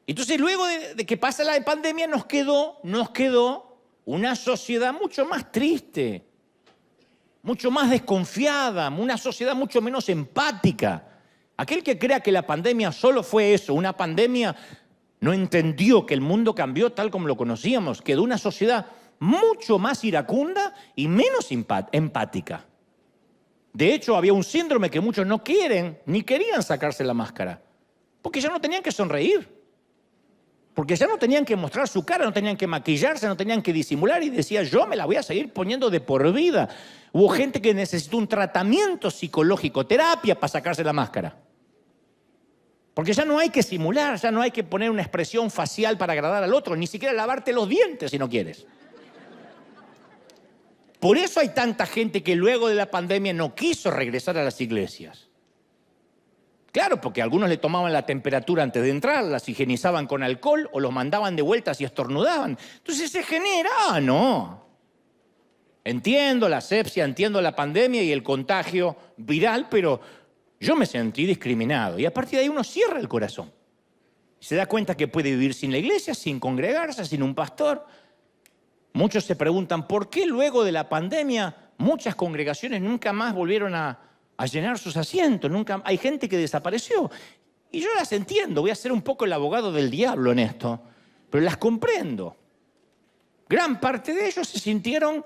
[SPEAKER 1] Entonces, luego de que pasa la pandemia, nos quedó una sociedad mucho más triste, mucho más desconfiada, una sociedad mucho menos empática. Aquel que crea que la pandemia solo fue eso, una pandemia, no entendió que el mundo cambió tal como lo conocíamos. Quedó una sociedad mucho más iracunda y menos empática. De hecho, había un síndrome que muchos no quieren, ni querían sacarse la máscara, porque ya no tenían que sonreír, porque ya no tenían que mostrar su cara, no tenían que maquillarse, no tenían que disimular, y decía, yo me la voy a seguir poniendo de por vida. Hubo gente que necesitó un tratamiento psicológico, terapia para sacarse la máscara. Porque ya no hay que simular, ya no hay que poner una expresión facial para agradar al otro, ni siquiera lavarte los dientes si no quieres. Por eso hay tanta gente que luego de la pandemia no quiso regresar a las iglesias. Claro, porque algunos le tomaban la temperatura antes de entrar, las higienizaban con alcohol o los mandaban de vuelta si estornudaban. Entonces se genera, no. Entiendo la asepsia, entiendo la pandemia y el contagio viral, pero yo me sentí discriminado. Y a partir de ahí uno cierra el corazón. Se da cuenta que puede vivir sin la iglesia, sin congregarse, sin un pastor. Muchos se preguntan, ¿por qué luego de la pandemia muchas congregaciones nunca más volvieron a llenar sus asientos? Hay gente que desapareció. Y yo las entiendo, voy a ser un poco el abogado del diablo en esto, pero las comprendo. Gran parte de ellos se sintieron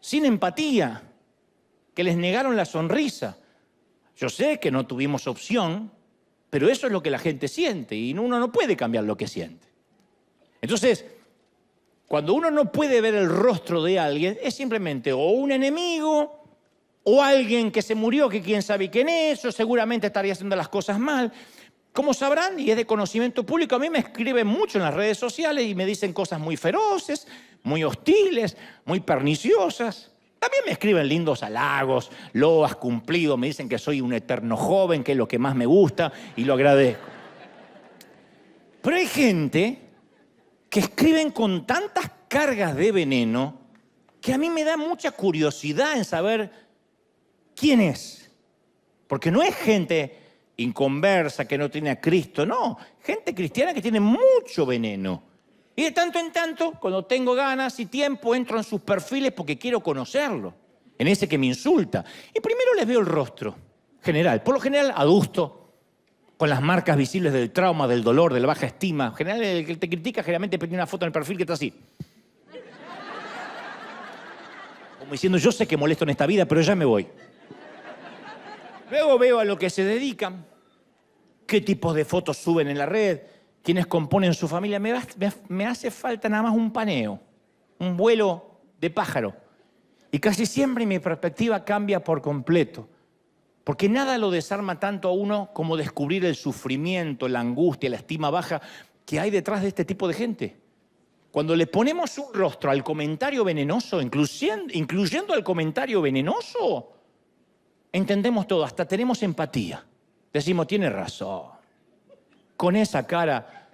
[SPEAKER 1] sin empatía, que les negaron la sonrisa. Yo sé que no tuvimos opción, pero eso es lo que la gente siente y uno no puede cambiar lo que siente. Entonces, cuando uno no puede ver el rostro de alguien, es simplemente o un enemigo o alguien que se murió, que quién sabe quién es, o seguramente estaría haciendo las cosas mal. Como sabrán, y es de conocimiento público, a mí me escriben mucho en las redes sociales y me dicen cosas muy feroces, muy hostiles, muy perniciosas. También me escriben lindos halagos, lo has cumplido, me dicen que soy un eterno joven, que es lo que más me gusta y lo agradezco. Pero hay gente que escriben con tantas cargas de veneno que a mí me da mucha curiosidad en saber quién es. Porque no es gente inconversa que no tiene a Cristo, no, gente cristiana que tiene mucho veneno. Y de tanto en tanto, cuando tengo ganas y tiempo, entro en sus perfiles porque quiero conocerlo, en ese que me insulta. Y primero les veo el rostro, general, por lo general adusto, con las marcas visibles del trauma, del dolor, de la baja estima. En general, el que te critica generalmente pone una foto en el perfil que está así. Como diciendo, yo sé que molesto en esta vida, pero ya me voy. Luego veo a lo que se dedican, qué tipos de fotos suben en la red, quiénes componen su familia. Me hace falta nada más un paneo, un vuelo de pájaro. Y casi siempre mi perspectiva cambia por completo. Porque nada lo desarma tanto a uno como descubrir el sufrimiento, la angustia, la estima baja que hay detrás de este tipo de gente. Cuando le ponemos un rostro al comentario venenoso, incluyendo al comentario venenoso, entendemos todo, hasta tenemos empatía. Decimos, tiene razón. Con esa cara,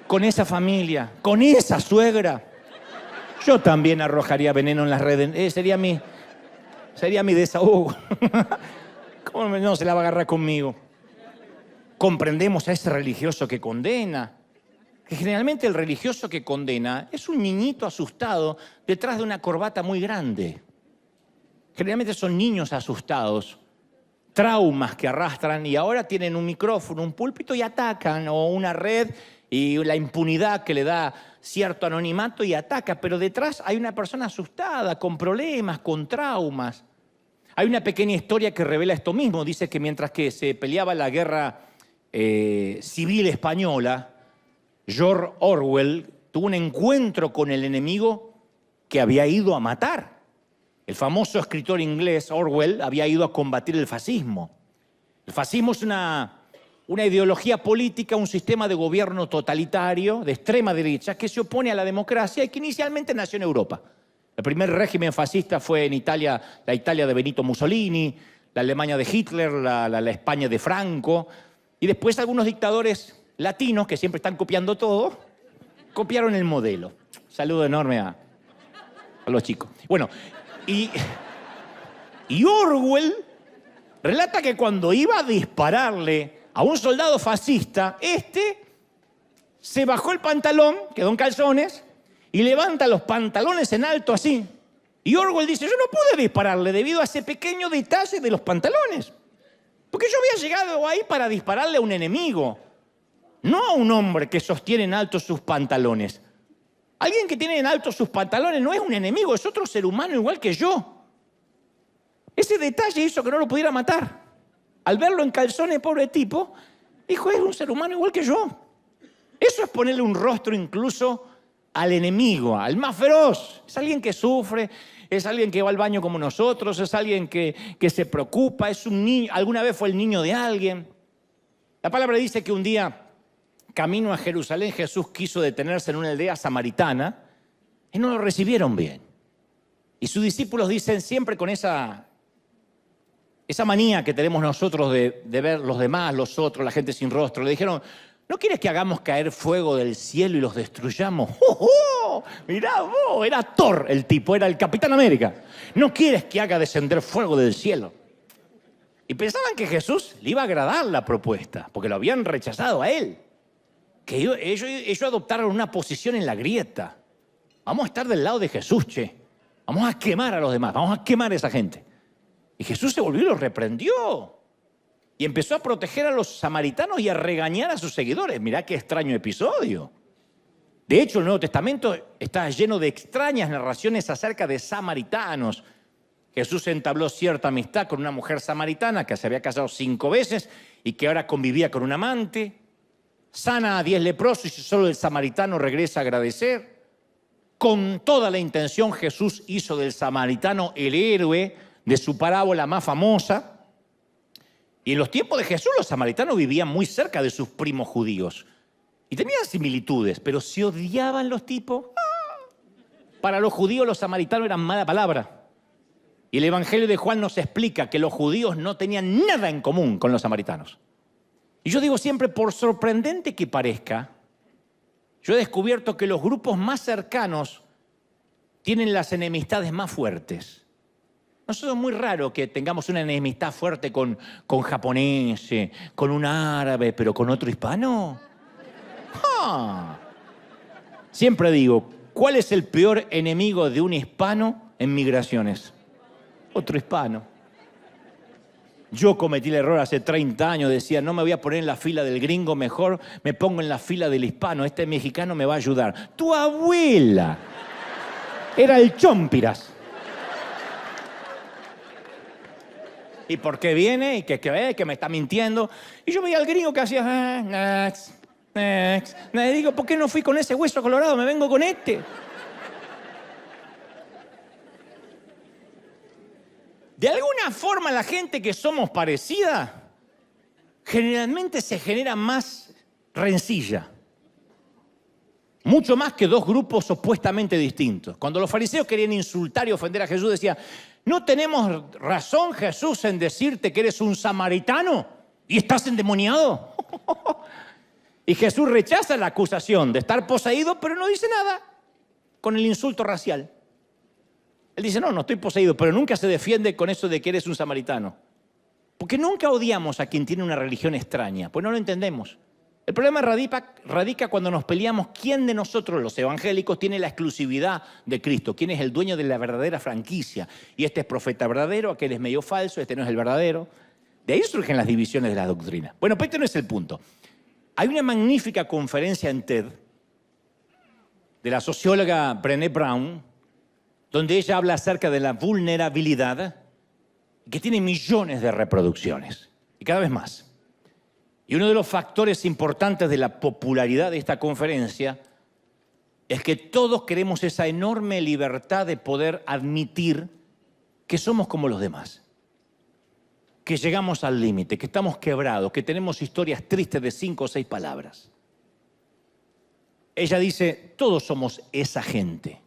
[SPEAKER 1] con esa familia, con esa suegra, yo también arrojaría veneno en las redes. Sería mi desahogo. ¿Cómo no se la va a agarrar conmigo? Comprendemos a ese religioso que condena. Que generalmente el religioso que condena es un niñito asustado detrás de una corbata muy grande. Generalmente son niños asustados, traumas que arrastran y ahora tienen un micrófono, un púlpito y atacan, o una red y la impunidad que le da cierto anonimato y ataca, pero detrás hay una persona asustada, con problemas, con traumas. Hay una pequeña historia que revela esto mismo. Dice que mientras que se peleaba la guerra civil española, George Orwell tuvo un encuentro con el enemigo que había ido a matar. El famoso escritor inglés Orwell había ido a combatir el fascismo. El fascismo es una ideología política, un sistema de gobierno totalitario de extrema derecha que se opone a la democracia y que inicialmente nació en Europa. El primer régimen fascista fue en Italia, la Italia de Benito Mussolini, la Alemania de Hitler, la España de Franco, y después algunos dictadores latinos, que siempre están copiando todo, copiaron el modelo. Saludo enorme a los chicos. Bueno, y Orwell relata que cuando iba a dispararle a un soldado fascista, se bajó el pantalón, quedó en calzones, y levanta los pantalones en alto así. Y Orwell dice, yo no pude dispararle debido a ese pequeño detalle de los pantalones. Porque yo había llegado ahí para dispararle a un enemigo, no a un hombre que sostiene en alto sus pantalones. Alguien que tiene en alto sus pantalones no es un enemigo, es otro ser humano igual que yo. Ese detalle hizo que no lo pudiera matar. Al verlo en calzones, pobre tipo, dijo, es un ser humano igual que yo. Eso es ponerle un rostro incluso al enemigo, al más feroz. Es alguien que sufre, es alguien que va al baño como nosotros, es alguien que se preocupa, es un niño, alguna vez fue el niño de alguien. La palabra dice que un día, camino a Jerusalén, Jesús quiso detenerse en una aldea samaritana y no lo recibieron bien. Y sus discípulos dicen siempre con esa manía que tenemos nosotros de ver los demás, los otros, la gente sin rostro, le dijeron, ¿no quieres que hagamos caer fuego del cielo y los destruyamos? ¡Oh, oh! Mirá vos, era Thor el tipo, era el Capitán América. ¿No quieres que haga descender fuego del cielo? Y pensaban que Jesús le iba a agradar la propuesta, porque lo habían rechazado a él. Que ellos adoptaron una posición en la grieta. Vamos a estar del lado de Jesús, che. Vamos a quemar a los demás, vamos a quemar a esa gente. Y Jesús se volvió y los reprendió. Y empezó a proteger a los samaritanos y a regañar a sus seguidores. Mirá qué extraño episodio. De hecho, el Nuevo Testamento está lleno de extrañas narraciones acerca de samaritanos. Jesús entabló cierta amistad con una mujer samaritana que se había casado 5 veces y que ahora convivía con un amante. Sana a 10 leprosos y solo el samaritano regresa a agradecer. Con toda la intención, Jesús hizo del samaritano el héroe de su parábola más famosa. Y en los tiempos de Jesús, los samaritanos vivían muy cerca de sus primos judíos. Y tenían similitudes, pero se odiaban los tipos. Para los judíos, los samaritanos eran mala palabra. Y el Evangelio de Juan nos explica que los judíos no tenían nada en común con los samaritanos. Y yo digo siempre, por sorprendente que parezca, yo he descubierto que los grupos más cercanos tienen las enemistades más fuertes. Nosotros es muy raro que tengamos una enemistad fuerte con japoneses, con un árabe, pero con otro hispano. Siempre digo, ¿cuál es el peor enemigo de un hispano en migraciones? Otro hispano. Yo cometí el error hace 30 años, decía, no me voy a poner en la fila del gringo, mejor me pongo en la fila del hispano, este mexicano me va a ayudar. Tu abuela era el chompiras. ¿Y por qué viene? Y que me está mintiendo. Y yo veía al gringo que hacía, next. Le digo, ¿por qué no fui con ese hueso colorado? Me vengo con este. De alguna forma la gente que somos parecida, generalmente se genera más rencilla. Mucho más que dos grupos opuestamente distintos. Cuando los fariseos querían insultar y ofender a Jesús, decían, ¿no tenemos razón, Jesús, en decirte que eres un samaritano y estás endemoniado? Y Jesús rechaza la acusación de estar poseído, pero no dice nada con el insulto racial. Él dice, no estoy poseído, pero nunca se defiende con eso de que eres un samaritano. Porque nunca odiamos a quien tiene una religión extraña, pues no lo entendemos. El problema radica cuando nos peleamos quién de nosotros, los evangélicos, tiene la exclusividad de Cristo, quién es el dueño de la verdadera franquicia. Y este es profeta verdadero, aquel es medio falso, este no es el verdadero. De ahí surgen las divisiones de la doctrina. Bueno, pero este no es el punto. Hay una magnífica conferencia en TED de la socióloga Brené Brown, donde ella habla acerca de la vulnerabilidad, que tiene millones de reproducciones, y cada vez más. Y uno de los factores importantes de la popularidad de esta conferencia es que todos queremos esa enorme libertad de poder admitir que somos como los demás, que llegamos al límite, que estamos quebrados, que tenemos historias tristes de 5 o 6 palabras. Ella dice, todos somos esa gente.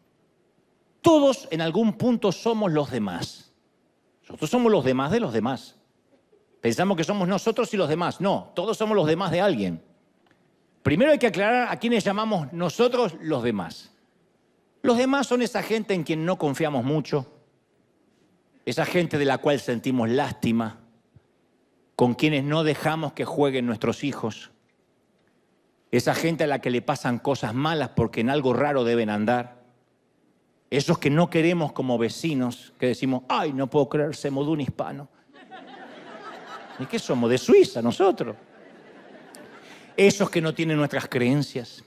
[SPEAKER 1] Todos en algún punto somos los demás. Nosotros somos los demás de los demás. Pensamos que somos nosotros y los demás. No, todos somos los demás de alguien. Primero hay que aclarar a quiénes llamamos nosotros los demás. Los demás son esa gente en quien no confiamos mucho, esa gente de la cual sentimos lástima, con quienes no dejamos que jueguen nuestros hijos, esa gente a la que le pasan cosas malas porque en algo raro deben andar, esos que no queremos como vecinos, que decimos, ay, no puedo creer, somos de un hispano. ¿Y qué somos? De Suiza nosotros. Esos que no tienen nuestras creencias.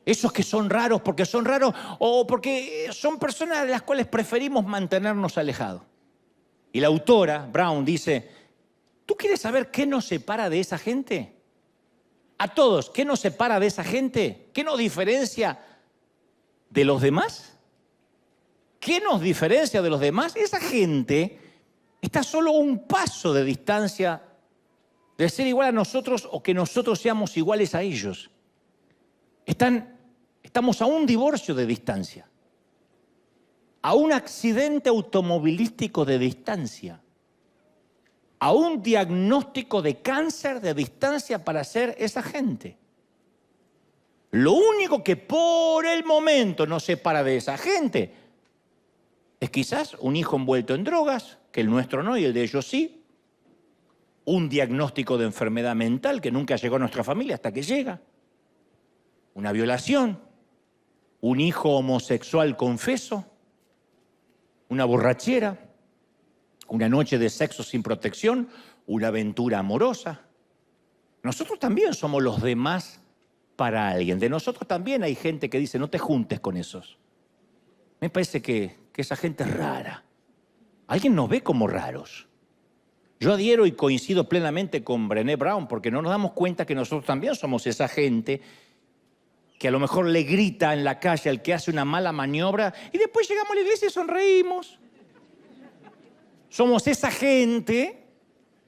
[SPEAKER 1] Esos que son raros porque son raros o porque son personas de las cuales preferimos mantenernos alejados. Y la autora, Brown, dice, ¿tú quieres saber qué nos separa de esa gente? A todos, ¿qué nos separa de esa gente? ¿Qué nos diferencia de los demás? ¿Qué nos diferencia de los demás? Esa gente está solo un paso de distancia de ser igual a nosotros o que nosotros seamos iguales a ellos. Estamos a un divorcio de distancia, a un accidente automovilístico de distancia, a un diagnóstico de cáncer de distancia para ser esa gente. Lo único que por el momento nos separa de esa gente es quizás un hijo envuelto en drogas, que el nuestro no y el de ellos sí. Un diagnóstico de enfermedad mental que nunca llegó a nuestra familia hasta que llega. Una violación. Un hijo homosexual confeso. Una borrachera. Una noche de sexo sin protección. Una aventura amorosa. Nosotros también somos los demás para alguien. De nosotros también hay gente que dice, no te juntes con esos. Me parece que esa gente es rara. alguien nos ve como raros. Yo adhiero y coincido plenamente con Brené Brown porque no nos damos cuenta que nosotros también somos esa gente que a lo mejor le grita en la calle al que hace una mala maniobra y después llegamos a la iglesia y sonreímos. Somos esa gente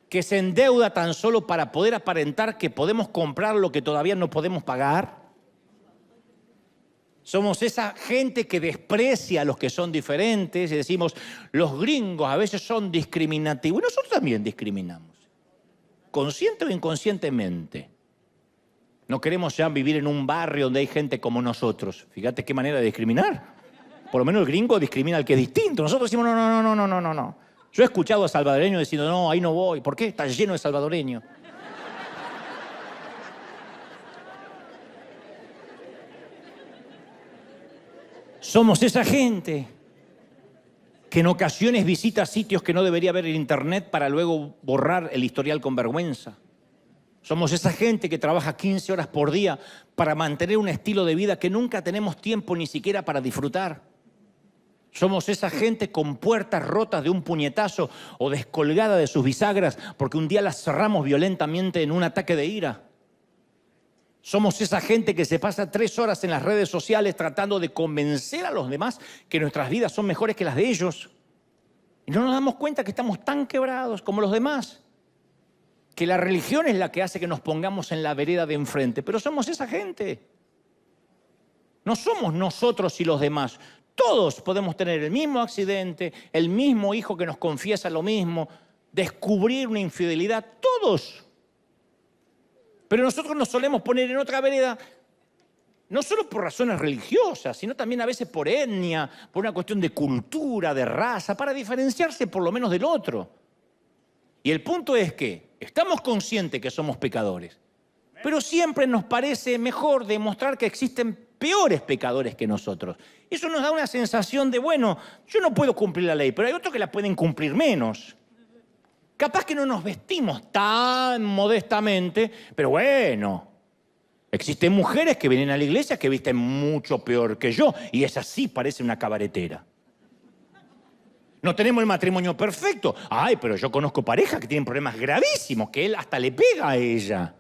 [SPEAKER 1] que se endeuda tan solo para poder aparentar que podemos comprar lo que todavía no podemos pagar. Somos esa gente que desprecia a los que son diferentes y decimos, los gringos a veces son discriminativos. Y nosotros también discriminamos, consciente o inconscientemente. No queremos ya vivir en un barrio donde hay gente como nosotros. Fíjate qué manera de discriminar. Por lo menos el gringo discrimina al que es distinto. Nosotros decimos, no. Yo he escuchado a salvadoreños diciendo, no, ahí no voy. ¿Por qué? Está lleno de salvadoreños. Somos esa gente que en ocasiones visita sitios que no debería ver en internet para luego borrar el historial con vergüenza. Somos esa gente que trabaja 15 horas por día para mantener un estilo de vida que nunca tenemos tiempo ni siquiera para disfrutar. Somos esa gente con puertas rotas de un puñetazo o descolgada de sus bisagras porque un día las cerramos violentamente en un ataque de ira. Somos esa gente que se pasa 3 horas en las redes sociales tratando de convencer a los demás que nuestras vidas son mejores que las de ellos. Y no nos damos cuenta que estamos tan quebrados como los demás. Que la religión es la que hace que nos pongamos en la vereda de enfrente. Pero somos esa gente. No somos nosotros y los demás. Todos podemos tener el mismo accidente, el mismo hijo que nos confiesa lo mismo, descubrir una infidelidad, todos. Pero nosotros nos solemos poner en otra vereda, no solo por razones religiosas, sino también a veces por etnia, por una cuestión de cultura, de raza, para diferenciarse por lo menos del otro. Y el punto es que estamos conscientes que somos pecadores, pero siempre nos parece mejor demostrar que existen peores pecadores que nosotros. Eso nos da una sensación de, bueno, yo no puedo cumplir la ley, pero hay otros que la pueden cumplir menos. Capaz que no nos vestimos tan modestamente, pero bueno, existen mujeres que vienen a la iglesia que visten mucho peor que yo, y esa sí parece una cabaretera. No tenemos el matrimonio perfecto. Ay, pero yo conozco parejas que tienen problemas gravísimos, que él hasta le pega a ella.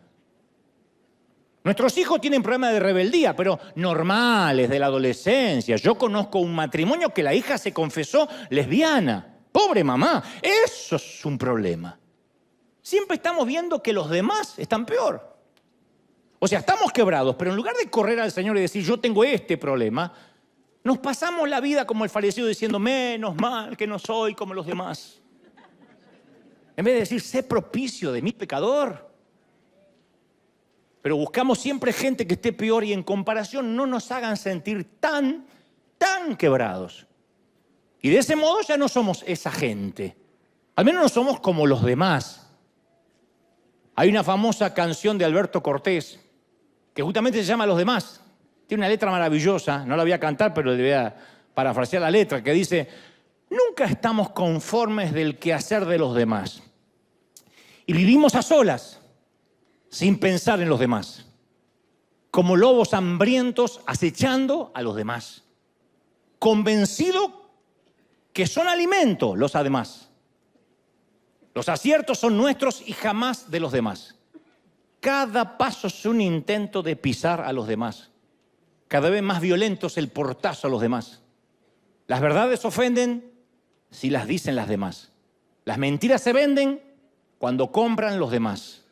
[SPEAKER 1] Nuestros hijos tienen problemas de rebeldía, pero normales, de la adolescencia. Yo conozco un matrimonio que la hija se confesó lesbiana. Pobre mamá, eso es un problema. Siempre estamos viendo que los demás están peor. O sea, estamos quebrados, pero en lugar de correr al Señor y decir, yo tengo este problema, nos pasamos la vida como el fariseo diciendo, menos mal que no soy como los demás. En vez de decir, sé propicio de mi pecador. Pero buscamos siempre gente que esté peor y en comparación no nos hagan sentir tan quebrados. Y de ese modo ya no somos esa gente. Al menos no somos como los demás. Hay una famosa canción de Alberto Cortés que justamente se llama Los Demás. Tiene una letra maravillosa, no la voy a cantar, pero le voy a parafrasear la letra, que dice, nunca estamos conformes del quehacer de los demás. Y vivimos a solas, sin pensar en los demás, como lobos hambrientos acechando a los demás, convencido que son alimento los además. Los aciertos son nuestros y jamás de los demás. Cada paso es un intento de pisar a los demás. Cada vez más violento es el portazo a los demás. Las verdades ofenden si las dicen las demás. Las mentiras se venden cuando compran los demás.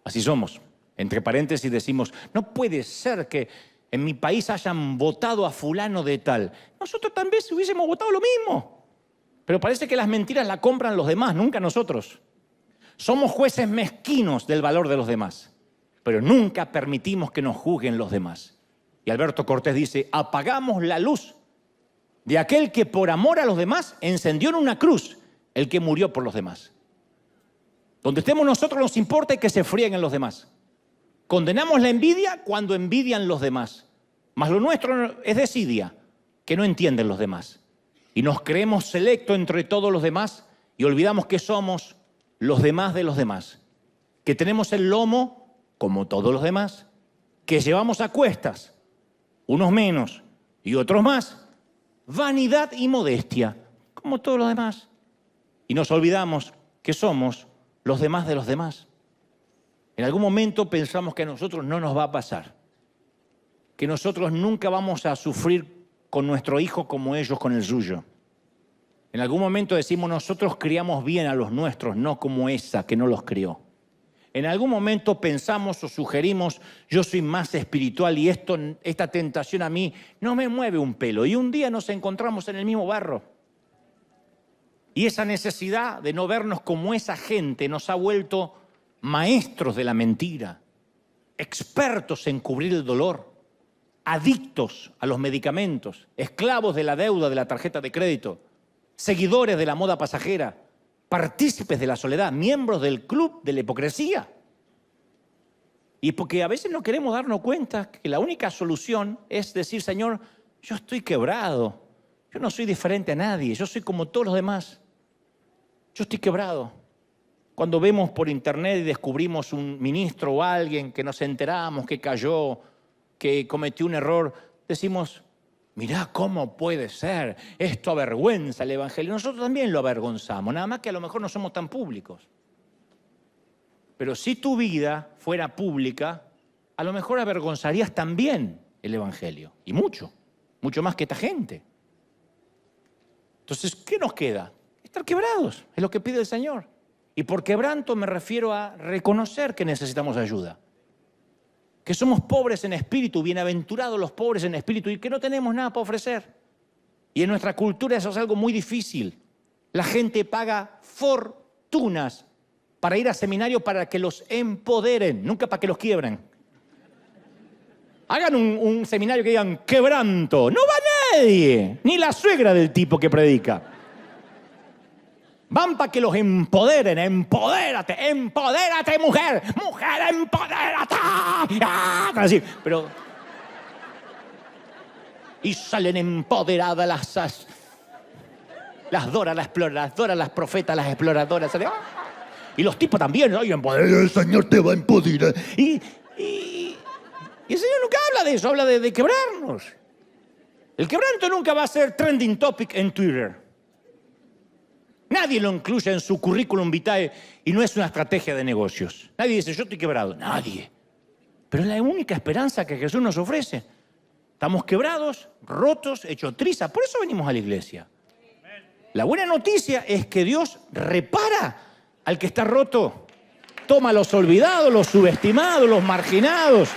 [SPEAKER 1] Así somos. Entre paréntesis decimos, no puede ser que en mi país hayan votado a fulano de tal. Nosotros también hubiésemos votado lo mismo. Pero parece que las mentiras las compran los demás, nunca nosotros. Somos jueces mezquinos del valor de los demás, pero nunca permitimos que nos juzguen los demás. Y Alberto Cortés dice, apagamos la luz de aquel que por amor a los demás encendió en una cruz el que murió por los demás. Donde estemos nosotros nos importa que se frieguen los demás. Condenamos la envidia cuando envidian los demás. Mas lo nuestro es desidia, que no entienden los demás. Y nos creemos selecto entre todos los demás y olvidamos que somos los demás de los demás. Que tenemos el lomo, como todos los demás, que llevamos a cuestas, unos menos y otros más, vanidad y modestia, como todos los demás. Y nos olvidamos que somos los demás de los demás. En algún momento pensamos que a nosotros no nos va a pasar, que nosotros nunca vamos a sufrir con nuestro hijo como ellos con el suyo. En algún momento decimos, nosotros criamos bien a los nuestros, no como esa que no los crió. En algún momento pensamos o sugerimos, yo soy más espiritual y esta tentación a mí no me mueve un pelo. Y un día nos encontramos en el mismo barro. Y esa necesidad de no vernos como esa gente nos ha vuelto maestros de la mentira, expertos en cubrir el dolor, adictos a los medicamentos, esclavos de la deuda de la tarjeta de crédito, seguidores de la moda pasajera, partícipes de la soledad, miembros del club de la hipocresía. Y porque a veces no queremos darnos cuenta que la única solución es decir, Señor, yo estoy quebrado, yo no soy diferente a nadie, yo soy como todos los demás, yo estoy quebrado. Cuando vemos por internet y descubrimos un ministro o alguien que nos enteramos que cayó, que cometió un error, decimos, mirá cómo puede ser, esto avergüenza el Evangelio. Nosotros también lo avergonzamos, nada más que a lo mejor no somos tan públicos. Pero si tu vida fuera pública, a lo mejor avergonzarías también el Evangelio. Y mucho más que esta gente. Entonces, ¿qué nos queda? Estar quebrados, es lo que pide el Señor. Y por quebranto me refiero a reconocer que necesitamos ayuda. Que somos pobres en espíritu, bienaventurados los pobres en espíritu y que no tenemos nada para ofrecer. Y en nuestra cultura eso es algo muy difícil. La gente paga fortunas para ir a seminarios para que los empoderen, nunca para que los quiebren. Hagan un seminario que digan quebranto. No va nadie, ni la suegra del tipo que predica. Van para que los empoderen. Empodérate, empodérate, mujer. Mujer, empodérate. Así, pero... Y salen empoderadas las Dora, las exploradoras, las profetas, las exploradoras. Y los tipos también, ¿no? El Señor te va a empoderar. Y el Señor nunca habla de eso, habla de quebrarnos. El quebranto nunca va a ser trending topic en Twitter. Nadie lo incluye en su currículum vitae y no es una estrategia de negocios. Nadie dice, yo estoy quebrado. Nadie. Pero es la única esperanza que Jesús nos ofrece. Estamos quebrados, rotos, hechos trizas. Por eso venimos a la iglesia. La buena noticia es que Dios repara al que está roto. Toma a los olvidados, los subestimados, los marginados,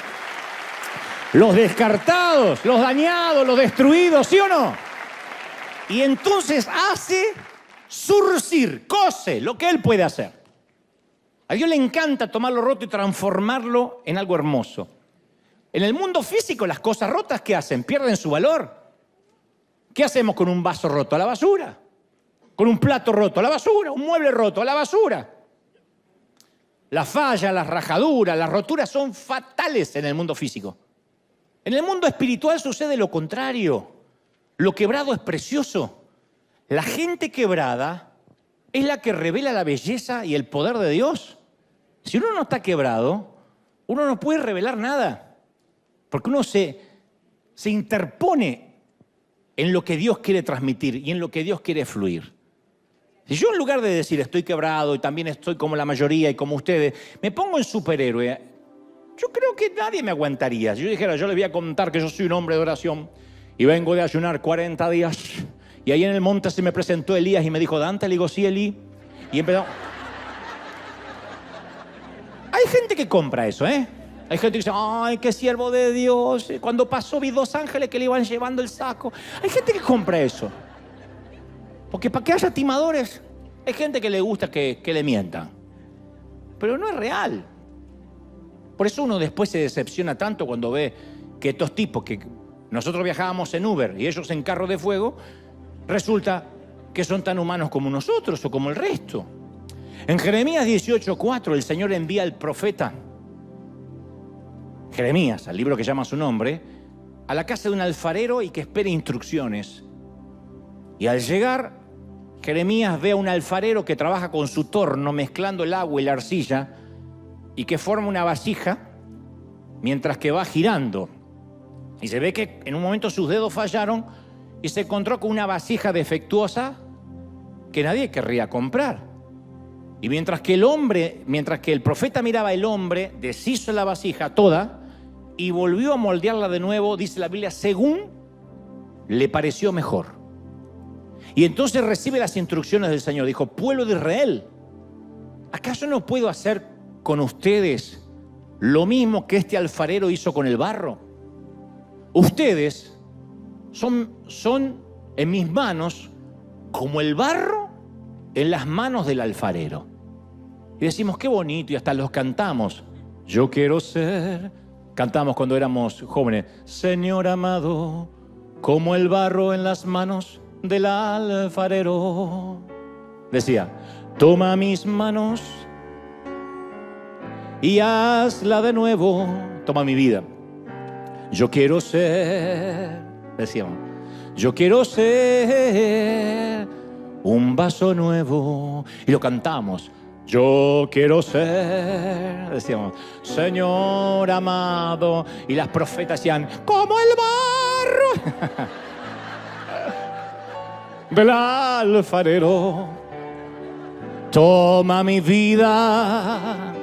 [SPEAKER 1] los descartados, los dañados, los destruidos, ¿sí o no? Y entonces hace surcir, cose lo que Él puede hacer. A Dios le encanta tomar lo roto y transformarlo en algo hermoso. En el mundo físico, las cosas rotas, ¿qué hacen? Pierden su valor. ¿Qué hacemos con un vaso roto? A la basura. Con un plato roto, a la basura. Un mueble roto, a la basura. Las fallas, las rajaduras, las roturas son fatales en el mundo físico. En el mundo espiritual sucede lo contrario. Lo quebrado es precioso. La gente quebrada es la que revela la belleza y el poder de Dios. Si uno no está quebrado, uno no puede revelar nada. Porque uno se interpone en lo que Dios quiere transmitir y en lo que Dios quiere fluir. Si yo en lugar de decir estoy quebrado y también estoy como la mayoría y como ustedes, me pongo en superhéroe, yo creo que nadie me aguantaría. Si yo dijera, yo les voy a contar que yo soy un hombre de oración y vengo de ayunar 40 días... Y ahí en el monte se me presentó Elías y me dijo, Dante, le digo, sí, Elí. Y empezó. Hay gente que compra eso, ¿eh? Hay gente que dice, ay, qué siervo de Dios. Cuando pasó vi 2 ángeles que le iban llevando el saco. Hay gente que compra eso. Porque para que haya timadores, hay gente que le gusta que le mientan. Pero no es real. Por eso uno después se decepciona tanto cuando ve que estos tipos que nosotros viajábamos en Uber y ellos en carro de fuego, resulta que son tan humanos como nosotros o como el resto. En Jeremías 18:4 el Señor envía al profeta Jeremías, al libro que llama su nombre, a la casa de un alfarero y que espere instrucciones. Y al llegar, Jeremías ve a un alfarero que trabaja con su torno mezclando el agua y la arcilla y que forma una vasija mientras que va girando. Y se ve que en un momento sus dedos fallaron y se encontró con una vasija defectuosa que nadie querría comprar. Y mientras que el profeta miraba el hombre, deshizo la vasija toda y volvió a moldearla de nuevo, dice la Biblia, según le pareció mejor. Y entonces recibe las instrucciones del Señor. Dijo, pueblo de Israel, ¿acaso no puedo hacer con ustedes lo mismo que este alfarero hizo con el barro? Ustedes son en mis manos como el barro en las manos del alfarero. Y decimos, qué bonito, y hasta los cantamos. Yo quiero ser, cantamos cuando éramos jóvenes, Señor amado, como el barro en las manos del alfarero. Decía, toma mis manos y hazla de nuevo. Toma mi vida. Yo quiero ser, decíamos, yo quiero ser un vaso nuevo. Y lo cantamos. Yo quiero ser, decíamos, Señor amado. Y las profetas decían, como el barro del alfarero. Toma mi vida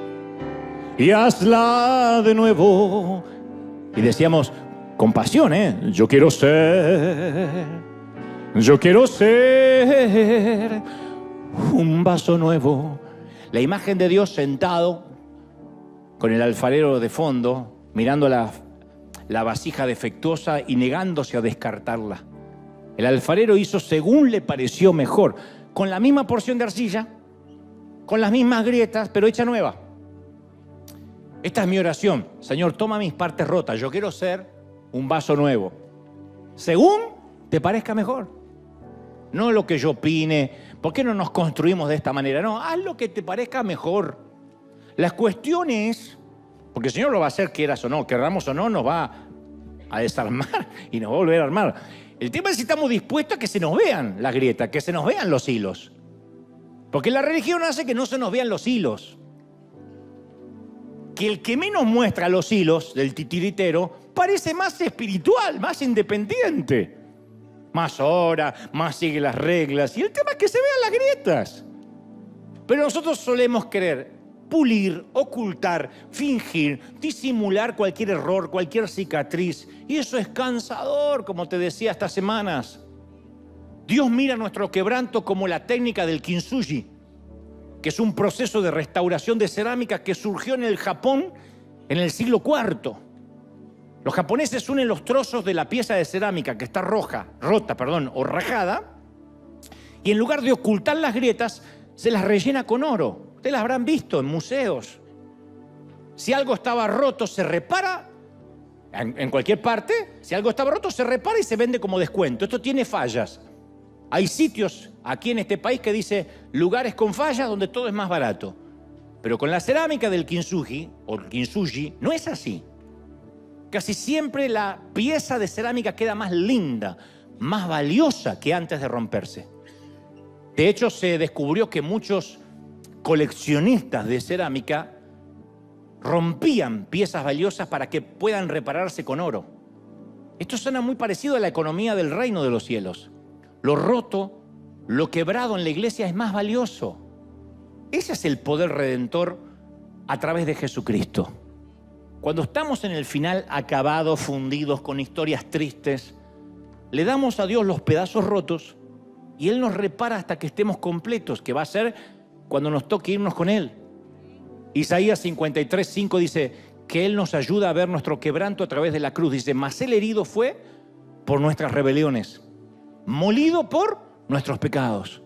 [SPEAKER 1] y hazla de nuevo. Y decíamos con pasión, yo quiero ser un vaso nuevo. La imagen de Dios sentado con el alfarero de fondo, mirando la vasija defectuosa y negándose a descartarla. El alfarero hizo según le pareció mejor, con la misma porción de arcilla, con las mismas grietas, pero hecha nueva. Esta es mi oración. Señor, toma mis partes rotas. Yo quiero ser un vaso nuevo. Según te parezca mejor. No lo que yo opine. ¿Por qué no nos construimos de esta manera? No, haz lo que te parezca mejor. La cuestión es, porque el Señor lo va a hacer, quieras o no, querramos o no, nos va a desarmar y nos va a volver a armar. El tema es si estamos dispuestos a que se nos vean las grietas, que se nos vean los hilos. Porque la religión hace que no se nos vean los hilos. Que el que menos muestra los hilos del titiritero parece más espiritual, más independiente. Más ora, más sigue las reglas. Y el tema es que se vean las grietas. Pero nosotros solemos querer pulir, ocultar, fingir, disimular cualquier error, cualquier cicatriz. Y eso es cansador, como te decía estas semanas. Dios mira nuestro quebranto como la técnica del kintsugi, que es un proceso de restauración de cerámica que surgió en el Japón en el siglo IV. Los japoneses unen los trozos de la pieza de cerámica que está rota o rajada, y en lugar de ocultar las grietas, se las rellena con oro. Ustedes las habrán visto en museos. Si algo estaba roto, se repara en cualquier parte. Si algo estaba roto, se repara y se vende como descuento. Esto tiene fallas. Hay sitios aquí en este país que dice lugares con fallas donde todo es más barato. Pero con la cerámica del kintsugi o kintsugi no es así. Casi siempre la pieza de cerámica queda más linda, más valiosa que antes de romperse. De hecho, se descubrió que muchos coleccionistas de cerámica rompían piezas valiosas para que puedan repararse con oro. Esto suena muy parecido a la economía del reino de los cielos. Lo roto, lo quebrado en la iglesia es más valioso. Ese es el poder redentor a través de Jesucristo. Cuando estamos en el final acabados, fundidos, con historias tristes, le damos a Dios los pedazos rotos y Él nos repara hasta que estemos completos, que va a ser cuando nos toque irnos con Él. Isaías 53:5 dice que Él nos ayuda a ver nuestro quebranto a través de la cruz. Dice, mas Él herido fue por nuestras rebeliones, molido por nuestros pecados.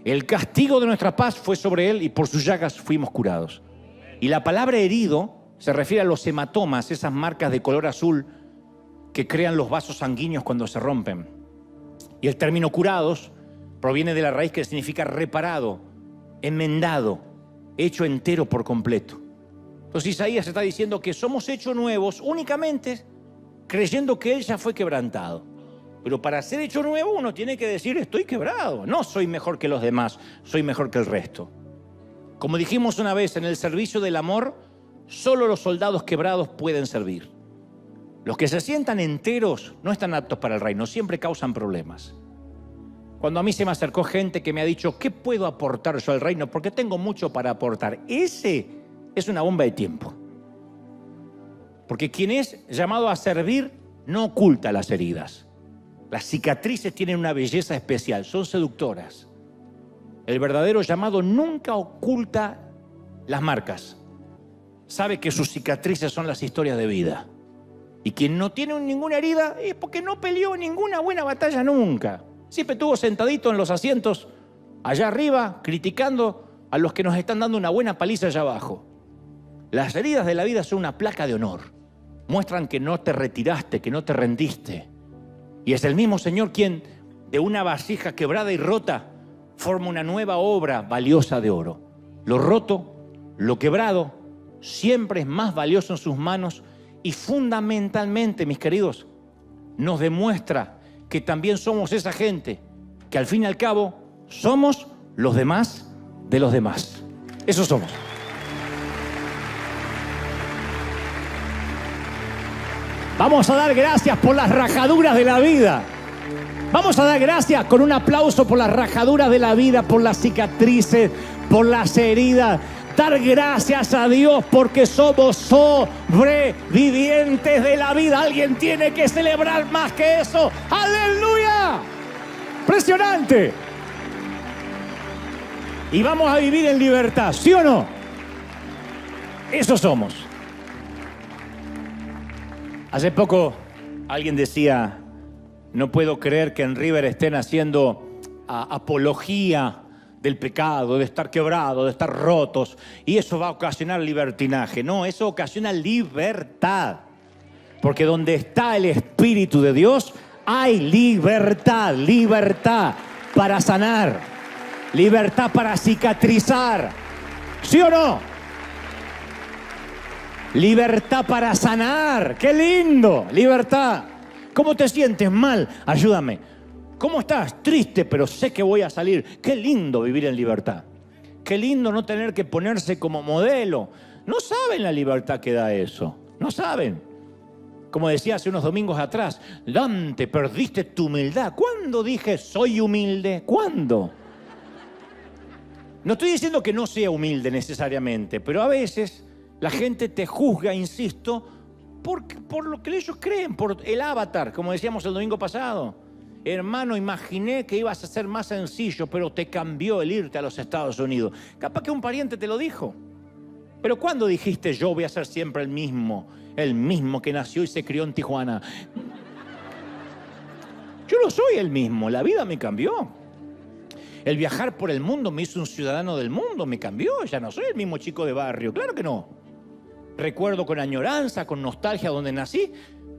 [SPEAKER 1] El castigo de nuestra paz fue sobre Él y por sus llagas fuimos curados. Y la palabra herido se refiere a los hematomas, esas marcas de color azul que crean los vasos sanguíneos cuando se rompen. Y el término curados proviene de la raíz que significa reparado, enmendado, hecho entero por completo. Entonces Isaías está diciendo que somos hechos nuevos únicamente creyendo que Él ya fue quebrantado. Pero para ser hecho nuevo uno tiene que decir estoy quebrado, no soy mejor que los demás, soy mejor que el resto. Como dijimos una vez, en el servicio del amor, solo los soldados quebrados pueden servir. Los que se sientan enteros no están aptos para el reino, siempre causan problemas. Cuando a mí se me acercó gente que me ha dicho, ¿qué puedo aportar yo al reino? Porque tengo mucho para aportar. Ese es una bomba de tiempo. Porque quien es llamado a servir no oculta las heridas. Las cicatrices tienen una belleza especial, son seductoras. El verdadero llamado nunca oculta las marcas. Sabe que sus cicatrices son las historias de vida. Y quien no tiene ninguna herida es porque no peleó ninguna buena batalla nunca. Siempre estuvo sentadito en los asientos allá arriba, criticando a los que nos están dando una buena paliza allá abajo. Las heridas de la vida son una placa de honor. Muestran que no te retiraste, que no te rendiste. Y es el mismo Señor quien, de una vasija quebrada y rota, forma una nueva obra valiosa de oro. Lo roto, lo quebrado, siempre es más valioso en sus manos y fundamentalmente, mis queridos, nos demuestra que también somos esa gente que al fin y al cabo somos los demás de los demás. Eso somos. Vamos a dar gracias por las rajaduras de la vida. Vamos a dar gracias con un aplauso por las rajaduras de la vida, por las cicatrices, por las heridas. Dar gracias a Dios porque somos sobrevivientes de la vida. Alguien tiene que celebrar más que eso. ¡Aleluya! ¡Impresionante! Y vamos a vivir en libertad, ¿sí o no? Eso somos. Hace poco alguien decía, no puedo creer que en River estén haciendo apología del pecado, de estar quebrado, de estar rotos, y eso va a ocasionar libertinaje. No, eso ocasiona libertad. Porque donde está el Espíritu de Dios, hay libertad, libertad para sanar, libertad para cicatrizar. ¿Sí o no? Libertad para sanar. ¡Qué lindo! Libertad. ¿Cómo te sientes mal? Ayúdame. ¿Cómo estás? Triste, pero sé que voy a salir. Qué lindo vivir en libertad. Qué lindo no tener que ponerse como modelo. No saben la libertad que da eso. No saben. Como decía hace unos domingos atrás, Dante, perdiste tu humildad. ¿Cuándo dije soy humilde? ¿Cuándo? No estoy diciendo que no sea humilde necesariamente, pero a veces la gente te juzga, insisto, por lo que ellos creen, por el avatar, como decíamos el domingo pasado. Hermano, imaginé que ibas a ser más sencillo, pero te cambió el irte a los Estados Unidos. Capaz que un pariente te lo dijo. Pero ¿cuándo dijiste yo voy a ser siempre el mismo que nació y se crió en Tijuana? Yo no soy el mismo, la vida me cambió. El viajar por el mundo me hizo un ciudadano del mundo, me cambió, ya no soy el mismo chico de barrio, claro que no. Recuerdo con añoranza, con nostalgia donde nací,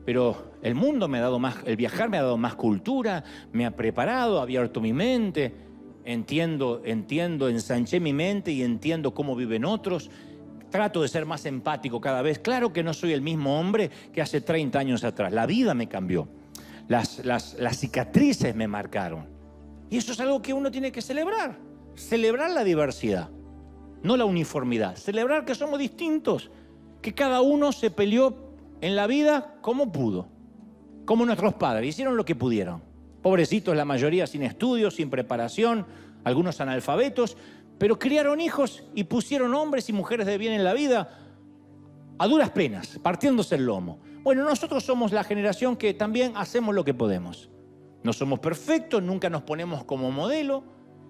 [SPEAKER 1] pero el mundo me ha dado más, el viajar me ha dado más cultura, me ha preparado, ha abierto mi mente, entiendo, ensanché mi mente y entiendo cómo viven otros. Trato de ser más empático cada vez. Claro que no soy el mismo hombre que hace 30 años atrás. La vida me cambió. Las cicatrices me marcaron. Y eso es algo que uno tiene que celebrar. Celebrar la diversidad, no la uniformidad. Celebrar que somos distintos, que cada uno se peleó en la vida como pudo, como nuestros padres, hicieron lo que pudieron. Pobrecitos la mayoría sin estudios, sin preparación, algunos analfabetos, pero criaron hijos y pusieron hombres y mujeres de bien en la vida a duras penas, partiéndose el lomo. Bueno, nosotros somos la generación que también hacemos lo que podemos. No somos perfectos, nunca nos ponemos como modelo.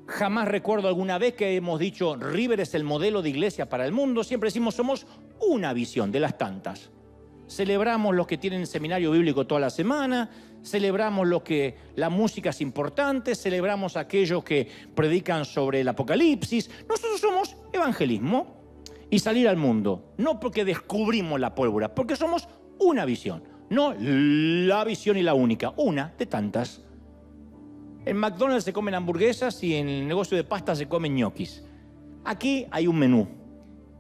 [SPEAKER 1] Jamás recuerdo alguna vez que hemos dicho River es el modelo de iglesia para el mundo. Siempre decimos somos una visión de las tantas. Celebramos los que tienen seminario bíblico toda la semana, celebramos los que la música es importante, celebramos a aquellos que predican sobre el Apocalipsis. Nosotros somos evangelismo y salir al mundo, no porque descubrimos la pólvora, porque somos una visión, no la visión y la única, una de tantas. En McDonald's se comen hamburguesas y en el negocio de pasta se comen ñoquis. Aquí hay un menú.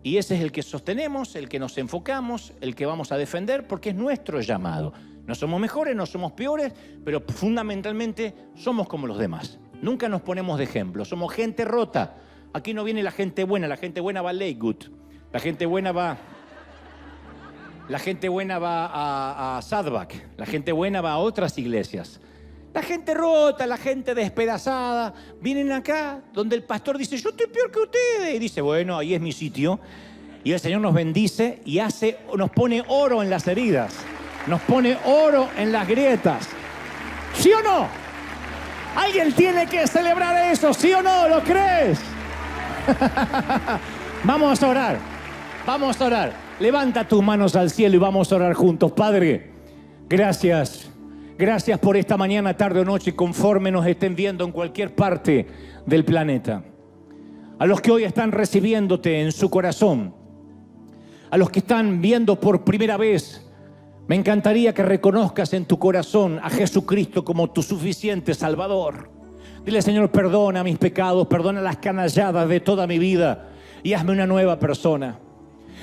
[SPEAKER 1] Y ese es el que sostenemos, el que nos enfocamos, el que vamos a defender, porque es nuestro llamado. No somos mejores, no somos peores, pero fundamentalmente somos como los demás. Nunca nos ponemos de ejemplo, somos gente rota. Aquí no viene la gente buena va a Lakewood. La gente buena va a Saddleback. La gente buena va a otras iglesias. La gente rota, la gente despedazada, vienen acá donde el pastor dice, yo estoy peor que ustedes. Y dice, bueno, ahí es mi sitio. Y el Señor nos bendice y nos pone oro en las heridas. Nos pone oro en las grietas. ¿Sí o no? Alguien tiene que celebrar eso, ¿sí o no? ¿Lo crees? Vamos a orar. Vamos a orar. Levanta tus manos al cielo y vamos a orar juntos. Padre, gracias. Gracias por esta mañana, tarde o noche, conforme nos estén viendo en cualquier parte del planeta. A los que hoy están recibiéndote en su corazón, a los que están viendo por primera vez, me encantaría que reconozcas en tu corazón a Jesucristo como tu suficiente Salvador. Dile, Señor, perdona mis pecados, perdona las canalladas de toda mi vida y hazme una nueva persona.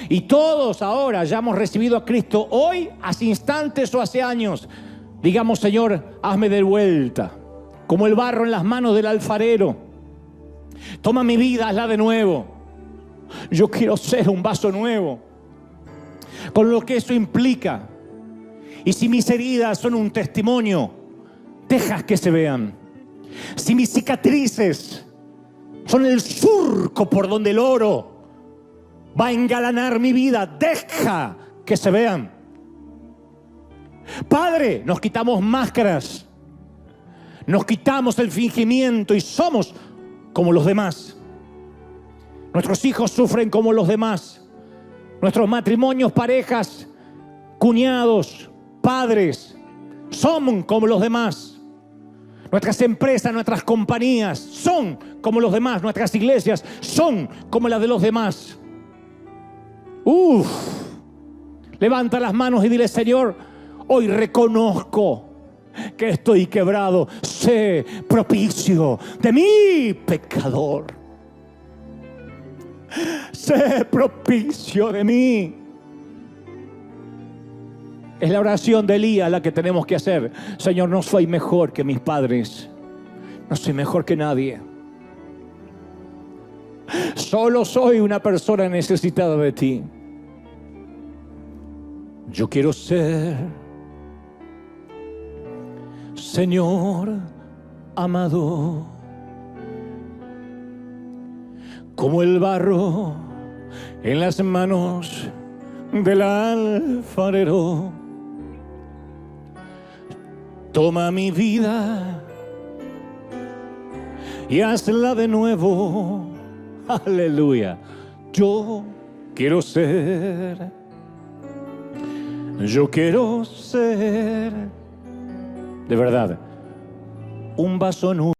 [SPEAKER 1] Y todos ahora ya hemos recibido a Cristo hoy, hace instantes o hace años. Digamos, Señor, hazme de vuelta, como el barro en las manos del alfarero. Toma mi vida, hazla de nuevo. Yo quiero ser un vaso nuevo, con lo que eso implica. Y si mis heridas son un testimonio, dejas que se vean. Si mis cicatrices son el surco por donde el oro va a engalanar mi vida, deja que se vean. Padre, nos quitamos máscaras, nos quitamos el fingimiento y somos como los demás. Nuestros hijos sufren como los demás. Nuestros matrimonios, parejas, cuñados, padres, son como los demás. Nuestras empresas, nuestras compañías son como los demás. Nuestras iglesias son como las de los demás. Levanta las manos y dile, Señor, hoy reconozco que estoy quebrado. Sé propicio de mi pecador. Sé propicio de mí. Es la oración de Elías la que tenemos que hacer. Señor, no soy mejor que mis padres. No soy mejor que nadie. Solo soy una persona necesitada de ti. Yo quiero ser, Señor amado, como el barro en las manos del alfarero. Toma mi vida y hazla de nuevo. Aleluya. Yo quiero ser de verdad un vaso nuevo.